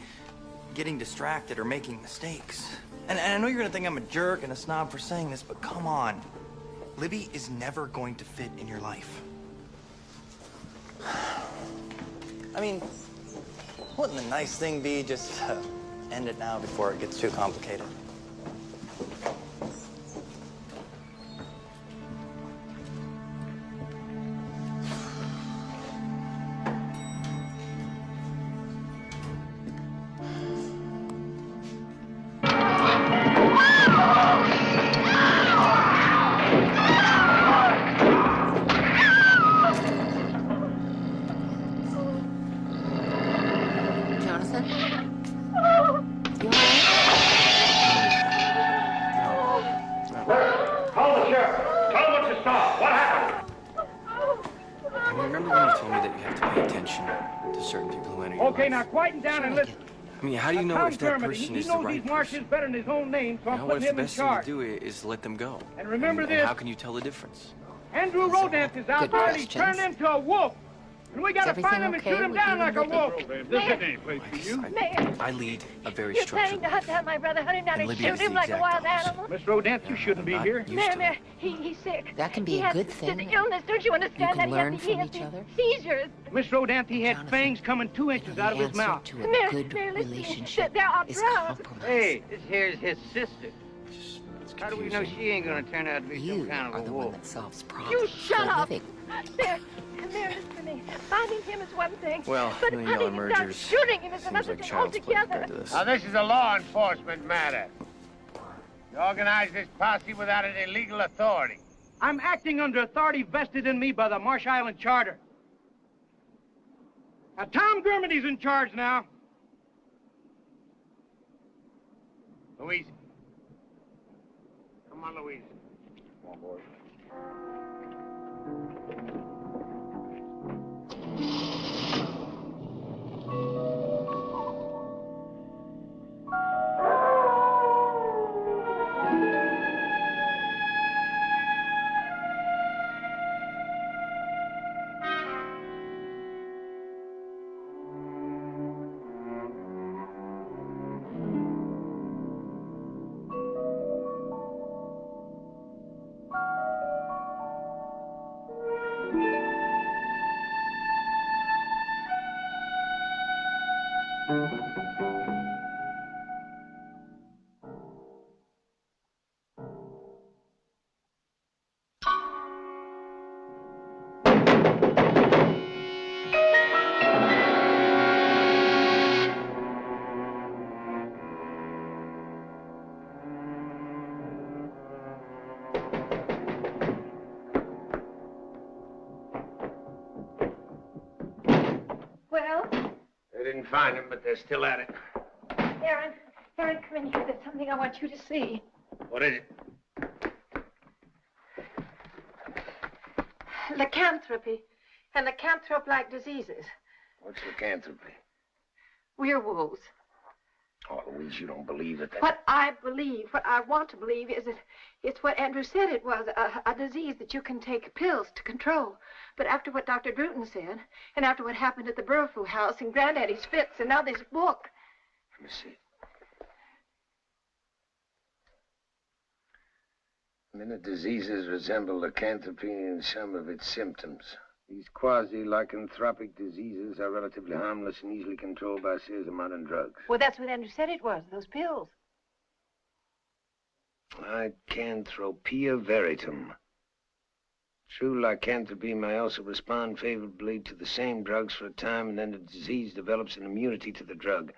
getting distracted or making mistakes. And I know you're gonna think I'm a jerk and a snob for saying this, but come on. Libby is never going to fit in your life. I mean, wouldn't the nice thing be just to end it now before it gets too complicated? Jonathan? Call the sheriff. Tell him what you saw. What happened? I remember when you told me that you have to pay attention to certain people who enter your Okay, life? now quieten down and listen. I mean, how do you know Tom if that Dermody, person he is the knows right these marshes person? better than his own name, so I'm What putting if the him in best thing charge. to do is let them go? And remember And this. how can you tell the difference? Andrew Rodant is out good there and he questions. turned into a wolf. And we gotta everything find him and okay shoot him with down you like a and wolf. Libby? This isn't any place for you. Mayor, I lead a very you're structured saying to hunt down my brother, hunt him down And and Libby shoot is him the like a exact wild opposite. animal? Miss Rodant, you shouldn't be not here. used Mayor, to Mayor, he's sick. That can be He a has good this thing. illness, don't you understand can that? learn he from has each these other. seizures. Miss Rodant, he had Jonathan, fangs coming 2 inches out of his answer mouth. to Mayor, a good Mayor, listen, relationship there are is drugs. compromise. Hey, this here's his sister. It's How do we know confusing. she ain't gonna turn out to be You some kind of are a the one wolf? that solves You problems shut for a up. living. There, listen to me. Finding him is one thing. Well, but million-dollar hunting him down, mergers shooting him is seems another like thing child's play altogether. compared to this. Now, this is a law enforcement matter. You organize this posse without any legal authority. I'm acting under authority vested in me by the Marsh Island Charter. Now, Tom Dermody's in charge now. Louise. Come on, Louise. Come on, boys. Well, They didn't find him, but they're still at it. Aaron, come in here. There's something I want you to see. What is it? Lycanthropy and lycanthrope-like diseases. What's lycanthropy? Werewolves. Oh, Louise, you don't believe it. What I believe, what I want to believe, is that it's what Andrew said it was, a disease that you can take pills to control. But after what Dr. Druten said, and after what happened at the Burfoo house, and Granddaddy's fits, and now this book. Let me see. Many diseases resemble lycanthropy in some of its symptoms. These quasi-lycanthropic diseases are relatively harmless and easily controlled by a series of modern drugs. Well, that's what Andrew said it was, those pills. Lycanthropia veritum. True lycanthropy may also respond favorably to the same drugs for a time, and then the disease develops an immunity to the drug.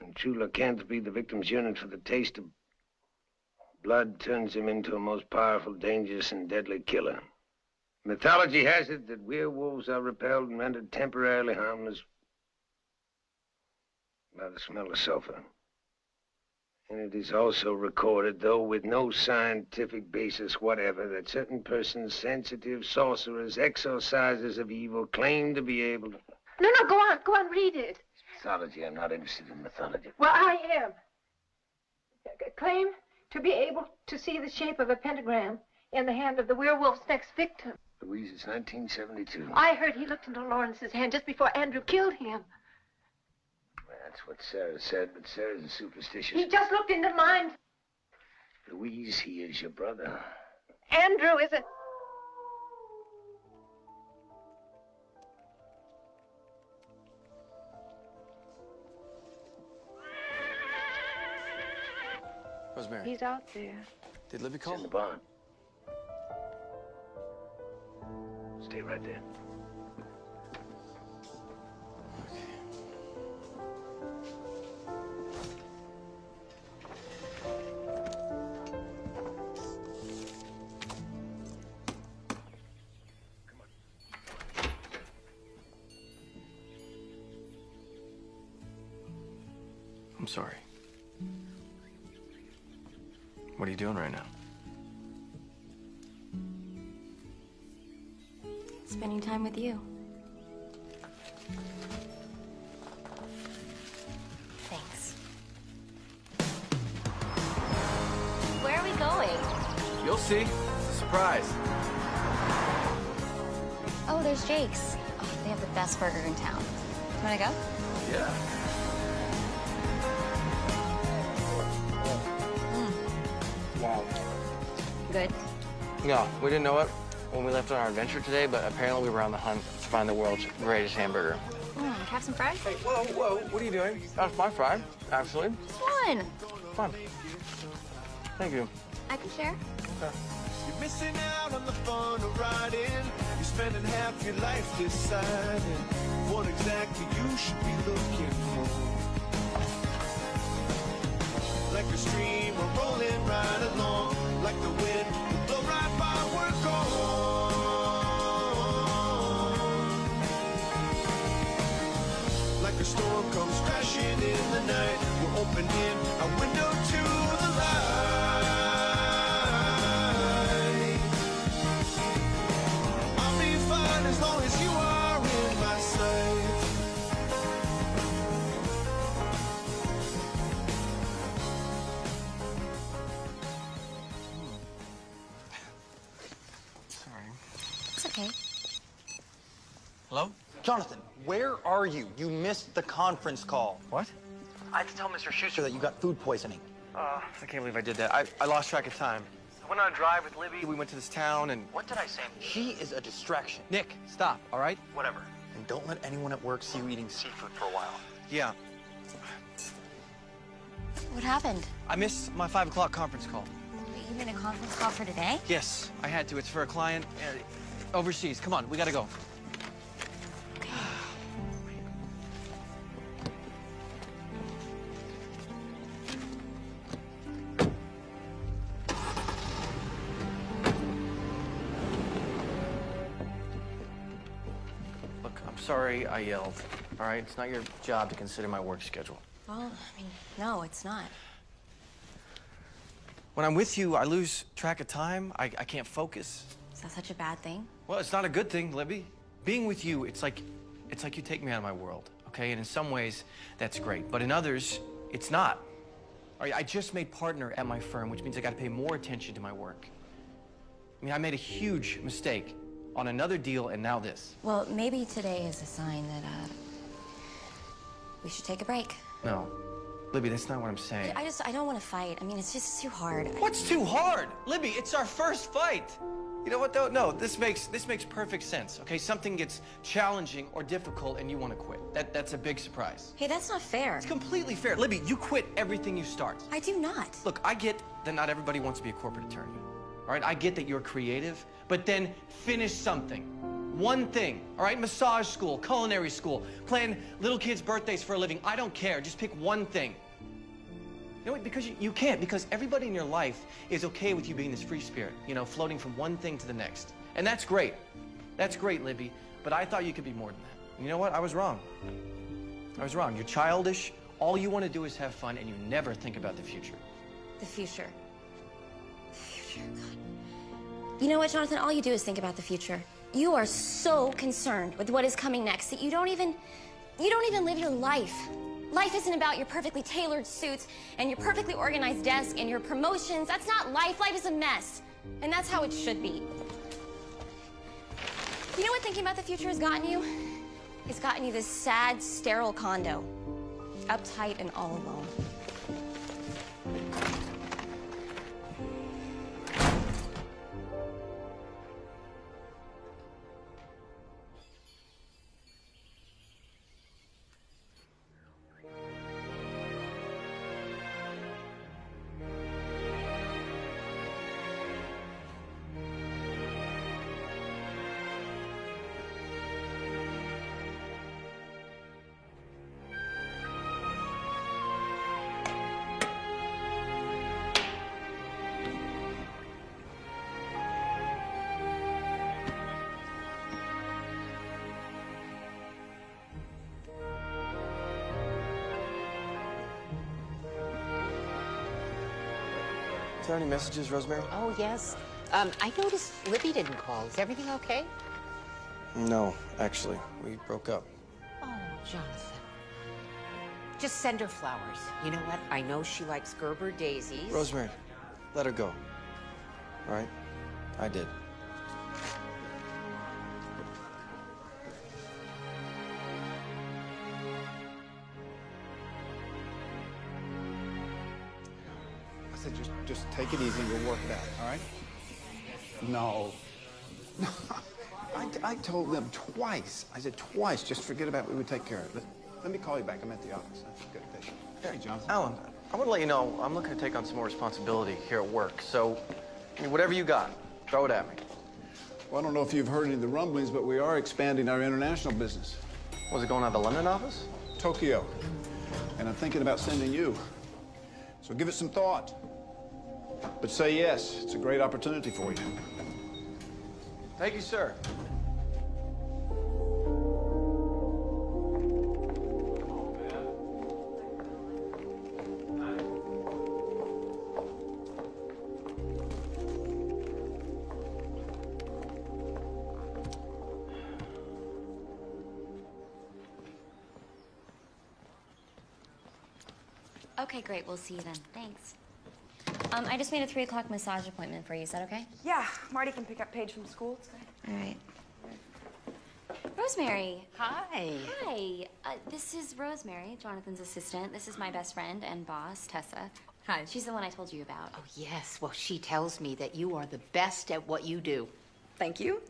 In true lycanthropy, the victim's yearning for the taste of blood turns him into a most powerful, dangerous, and deadly killer. Mythology has it that werewolves are repelled and rendered temporarily harmless by the smell of sulfur. And it is also recorded, though with no scientific basis whatever, that certain persons, sensitive, sorcerers, exorcisers of evil, claim to be able to... No, go on, read it. Mythology, I'm not interested in mythology. Well, I am. Claim to be able to see the shape of a pentagram in the hand of the werewolf's next victim. Louise, it's 1972. I heard he looked into Lawrence's hand just before Andrew killed him. That's what Sarah said, but Sarah's a superstitious... He just looked into mine. Louise, he is your brother. Andrew is a... Rosemary. He's out there. Did Libby call? It's in the barn. Stay right there. I'm sorry. What are you doing right now? Spending time with you. Thanks. Where are we going? You'll see. It's a surprise. Oh, there's Jake's. Oh, they have the best burger in town. You wanna go? Yeah. Wow. Good. No, we didn't know it when we left on our adventure today, but apparently we were on the hunt to find the world's greatest hamburger. Have some fries? Hey, whoa, what are you doing? That's my fry, actually. Fun. Fun. Thank you. I can share. Okay. You're missing out on the fun of riding. You're spending half your life deciding what exactly you should be looking for. Like a stream or rolling right along, like the wind will blow right by we're gone. Like a storm comes crashing in the night, we're opening a window to the light. I'll be fine as long as you are in my sight. It's okay. Hello? Jonathan, where are you? You missed the conference call. What? I had to tell Mr. Schuster that you got food poisoning. I can't believe I did that. I lost track of time. I went on a drive with Libby. We went to this town and... What did I say? She is a distraction. Nick, stop, all right? Whatever. And don't let anyone at work see you eating seafood for a while. Yeah. What happened? I missed my 5 o'clock conference call. You made a conference call for today? Yes, I had to. It's for a client overseas. Come on, we gotta go. Look, I'm sorry I yelled, all right? It's not your job to consider my work schedule. Well, I mean, no, it's not. When I'm with you, I lose track of time. I can't focus. Is that such a bad thing? Well, it's not a good thing, Libby. Being with you, it's like you take me out of my world, okay? And in some ways, that's great. But in others, It's not. All right, I just made partner at my firm, which means I got to pay more attention to my work. I mean, I made a huge mistake on another deal and now this. Well, maybe today is a sign that, we should take a break. No. Libby, that's not what I'm saying. I don't want to fight. I mean, it's just too hard. What's too hard? Libby, it's our first fight. You know what, though? No, this makes perfect sense, okay? Something gets challenging or difficult and you want to quit. That's a big surprise. Hey, that's not fair. It's completely fair. Libby, you quit everything you start. I do not. Look, I get that not everybody wants to be a corporate attorney. All right, I get that you're creative, but then finish something. One thing, all right? Massage school, culinary school, plan little kids' birthdays for a living. I don't care. Just pick one thing. You know what? Because you can't, because everybody in your life is okay with you being this free spirit, you know, floating from one thing to the next. And that's great. That's great, Libby, but I thought you could be more than that. And you know what? I was wrong. I was wrong. You're childish. All you want to do is have fun, and you never think about the future. The future. God. You know what, Jonathan? All you do is think about the future. You are so concerned with what is coming next that you don't even live your life. Life isn't about your perfectly tailored suits and your perfectly organized desk and your promotions. That's not life. Life is a mess. And that's how it should be. You know what thinking about the future has gotten you? It's gotten you this sad, sterile condo. Uptight and all alone. Is there any messages, Rosemary? Oh, yes. I noticed Libby didn't call. Is everything okay? No, actually. We broke up. Oh, Jonathan. Just send her flowers. You know what? I know she likes Gerber daisies. Rosemary, let her go. All right? I did. I said, just take it easy. We'll work it out, all right? No. I told them twice. I said twice, just forget about it. We would take care of it. Let me call you back. I'm at the office. Good. Hey, Jonathan. Alan, I want to let you know I'm looking to take on some more responsibility here at work. So, I mean, whatever you got, throw it at me. Well, I don't know if you've heard any of the rumblings, but we are expanding our international business. Was it going out of the London office? Tokyo. And I'm thinking about sending you. So give it some thought. But say yes. It's a great opportunity for you. Thank you, sir. Okay, great. We'll see you then. Thanks. I just made a 3 o'clock massage appointment for you. Is that okay? Yeah, Marty can pick up Paige from school. It's good. All right. Rosemary. Hi. Hi. This is Rosemary, Jonathan's assistant. This is my best friend and boss, Tessa. Hi. She's the one I told you about. Oh, yes. Well, she tells me that you are the best at what you do. Thank you.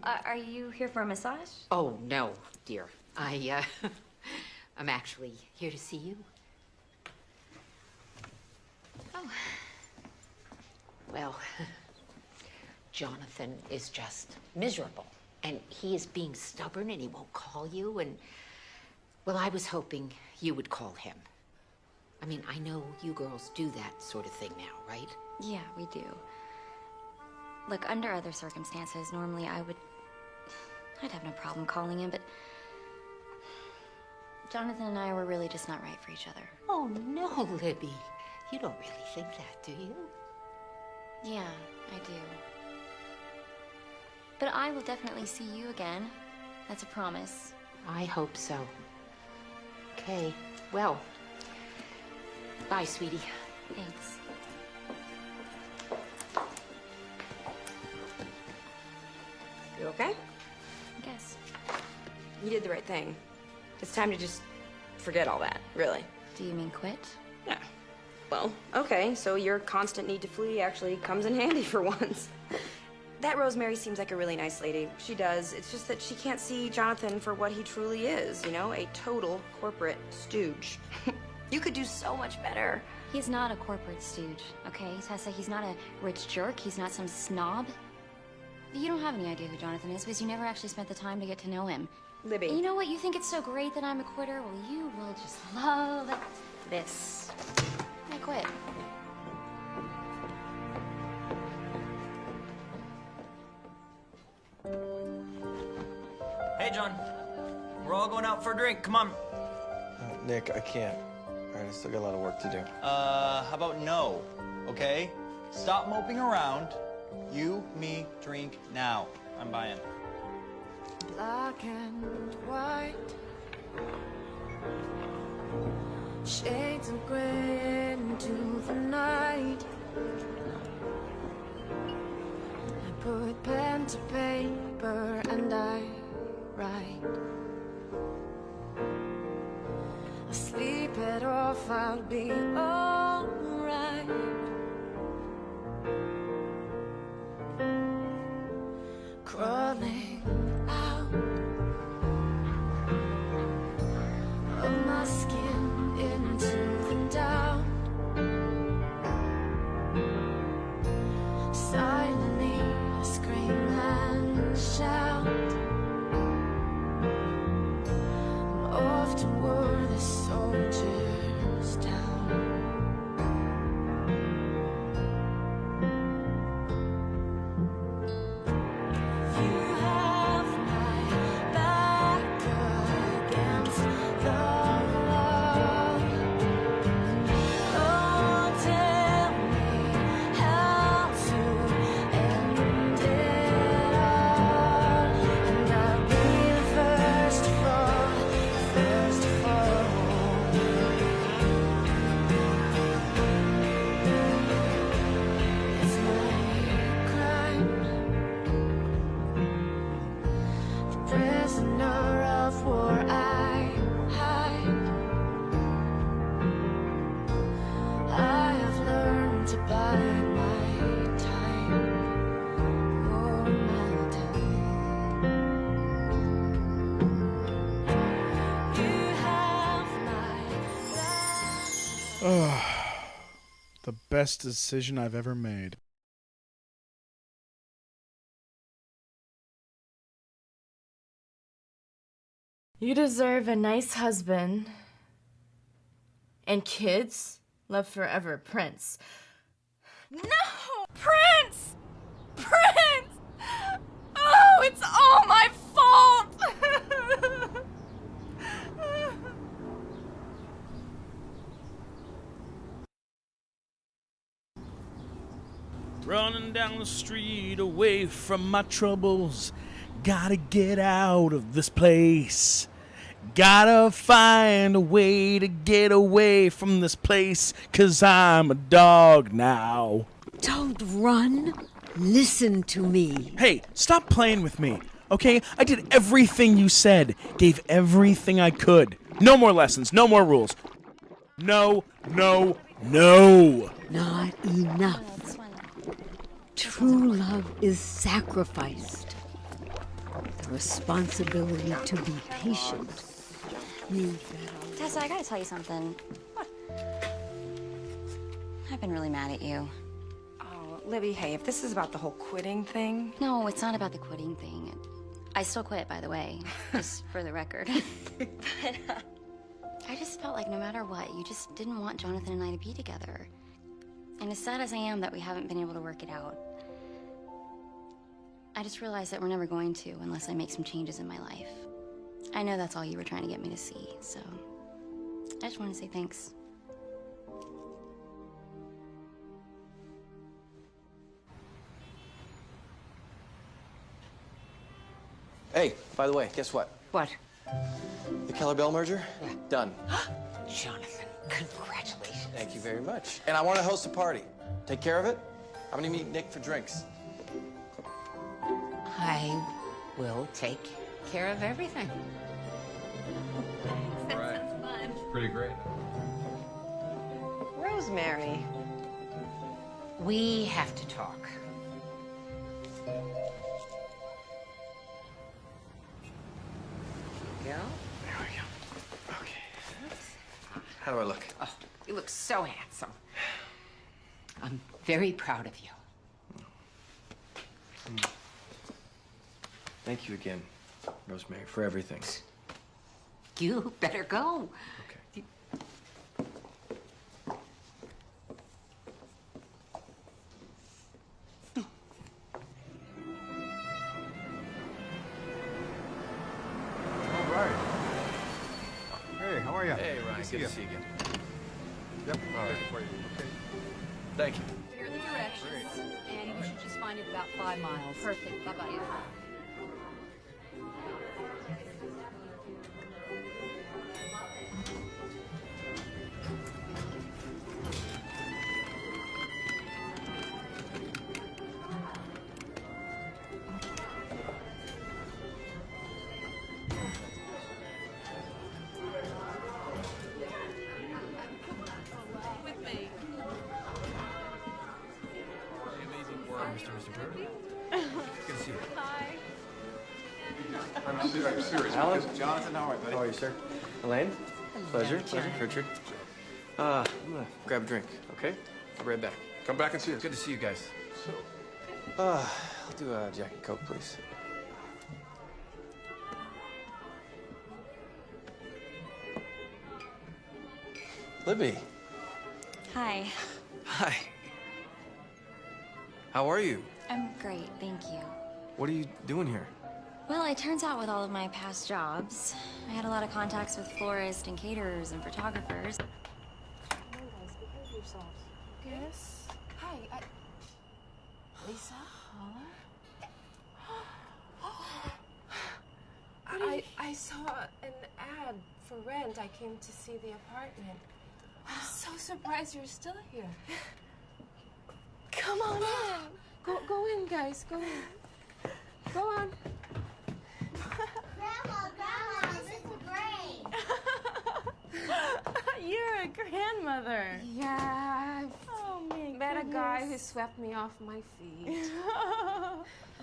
Are you here for a massage? Oh, no, dear. I'm actually here to see you. Oh. Well, Jonathan is just miserable. And he is being stubborn and he won't call you. And, well, I was hoping you would call him. I mean, I know you girls do that sort of thing now, right? Yeah, we do. Look, under other circumstances, normally I'd have no problem calling him, but Jonathan and I were really just not right for each other. Oh, no, Libby. You don't really think that, do you? Yeah, I do. But I will definitely see you again. That's a promise. I hope so. Okay, well, Bye, sweetie. Thanks. You okay? I guess. You did the right thing. It's time to just forget all that, really. Do you mean quit? Yeah. Well, okay, so your constant need to flee actually comes in handy for once. That Rosemary seems like a really nice lady. She does. It's just that she can't see Jonathan for what he truly is, you know? A total corporate stooge. You could do so much better. He's not a corporate stooge, okay? Tessa, he's not a rich jerk. He's not some snob. You don't have any idea who Jonathan is because you never actually spent the time to get to know him. Libby. And you know what? You think it's so great that I'm a quitter? Well, you will just love this. I quit. Hey, John. We're all going out for a drink. Come on. Nick, I can't. All right, I still got a lot of work to do. How about no? Okay? Stop moping around. You, me, drink now. I'm buying. Black and white, shades of gray into the night. I put pen to paper and I write. I sleep it off, I'll be alright. Crawling out of my skin into the down. Silently I scream and shout. I'm off toward the soldier's town. Prisoner of war, I hide. I have learned to bide my time. Oh, my time. You have my back. The best decision I've ever made. You deserve a nice husband and kids. Love forever, Prince. No! Prince! Prince! Oh, it's all my fault! Running down the street away from my troubles. Gotta get out of this place. Gotta find a way to get away from this place, 'cause I'm a dog now. Don't run. Listen to me. Hey, stop playing with me, okay? I did everything you said. Gave everything I could. No more lessons, no more rules. No, no, no. Not enough. True love is sacrificed. The responsibility to be patient. Tessa, I gotta tell you something. What? I've been really mad at you. Oh, Libby, hey, if this is about the whole quitting thing... No, it's not about the quitting thing. I still quit, by the way, just for the record. But I just felt like no matter what, you just didn't want Jonathan and I to be together. And as sad as I am that we haven't been able to work it out, I just realized that we're never going to unless I make some changes in my life. I know that's all you were trying to get me to see, so I just want to say thanks. Hey, by the way, guess what? What? The Keller Bell merger? Yeah. Done. Jonathan, congratulations. Thank you very much. And I want to host a party. Take care of it. I'm gonna meet Nick for drinks. I will take care of everything. That sounds fun. Pretty great. Rosemary. We have to talk. Go. There we go. Okay. How do I look? Oh, you look so handsome. I'm very proud of you. Thank you again, Rosemary, for everything. You better go. Okay. All right. Hey, how are you? Hey, Ryan. Good to see you again. Yep. All right. For you. Okay. Thank you. Here are the directions, and you should just find it about 5 miles. Perfect. Bye-bye. With me. Mr. Bird. Good to see you. Hi. I'm serious. Alan? Jonathan, how are you, buddy? How are you, sir? Elaine? Pleasure. Pleasure. Richard. I'm gonna grab a drink, okay? I'll be right back. Come back and see us. Good to see you guys. I'll do a Jack and Coke, please. Libby. Hi. Hi. How are you? I'm great, thank you. What are you doing here? Well, it turns out with all of my past jobs, I had a lot of contacts with florists and caterers and photographers. Yes? Hi, Lisa? I saw an ad for rent. I came to see the apartment. I'm so surprised you're still here. Come on in. Go in, guys. Go in. Go on. Grandma, this is great. You're a grandmother. Yeah, I've met a guy who swept me off my feet.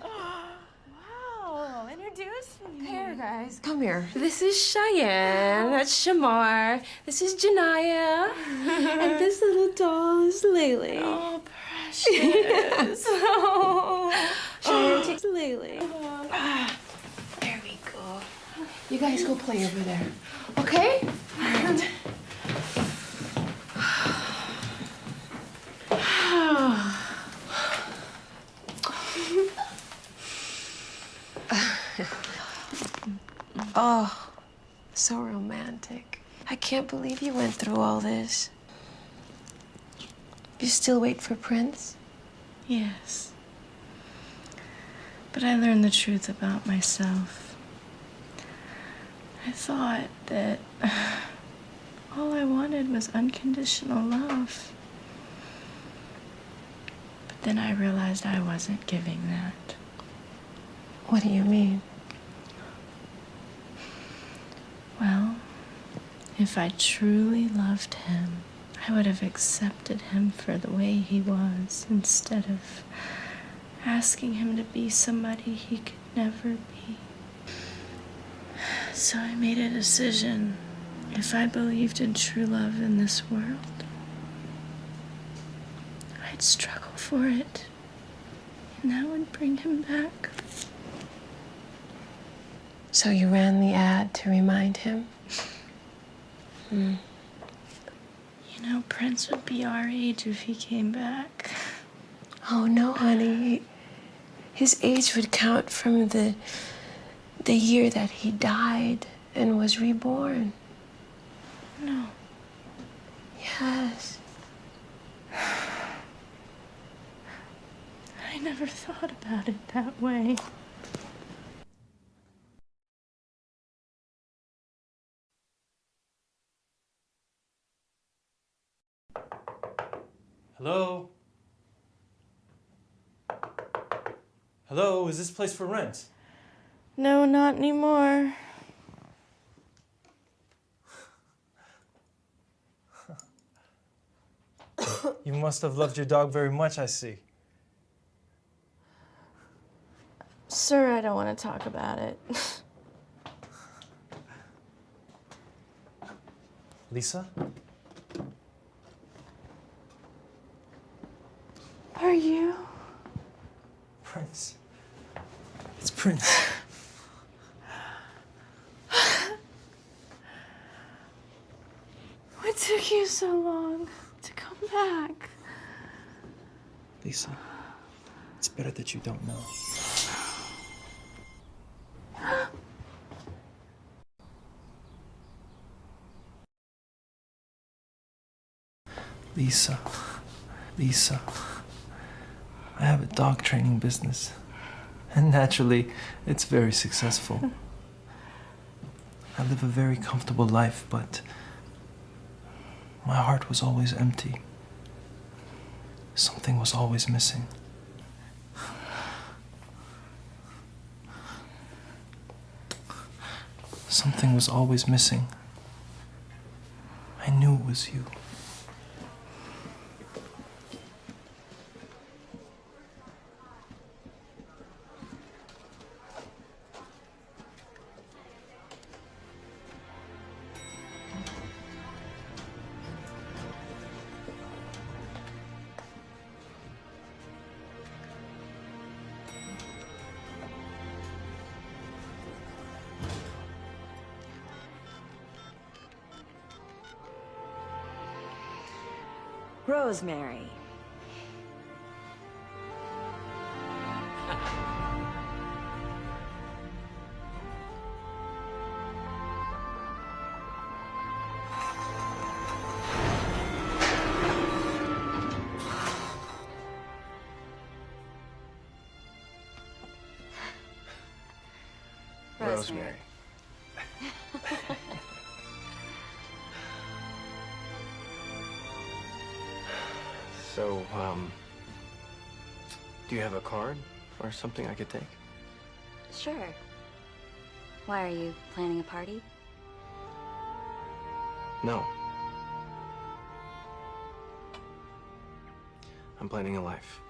Wow, introduce me. Here, guys, come here. This is Cheyenne. That's Shamar. This is Janaya. And this little doll is Lily. Oh, precious. Oh, Cheyenne takes Lily. There we go. You guys go play over there, okay? And... Oh, so romantic. I can't believe you went through all this. You still wait for Prince? Yes. But I learned the truth about myself. I thought that all I wanted was unconditional love. But then I realized I wasn't giving that. What do you mean? Well, if I truly loved him, I would have accepted him for the way he was instead of asking him to be somebody he could never be. So I made a decision. If I believed in true love in this world, I'd struggle for it, and that would bring him back. So you ran the ad to remind him? You know, Prince would be our age if he came back. Oh, no, honey. His age would count from the year that he died and was reborn. No. Yes. I never thought about it that way. Hello? Hello, is this place for rent? No, not anymore. You must have loved your dog very much, I see. Sir, I don't want to talk about it. Lisa? Are you? Prince. It's Prince. What took you so long to come back? Lisa, it's better that you don't know. Lisa, I have a dog training business. And naturally, it's very successful. I live a very comfortable life, but my heart was always empty. Something was always missing. Something was always missing. I knew it was you. Rosemary. Rosemary. So, do you have a card or something I could take? Sure. Why, are you planning a party? No. I'm planning a life.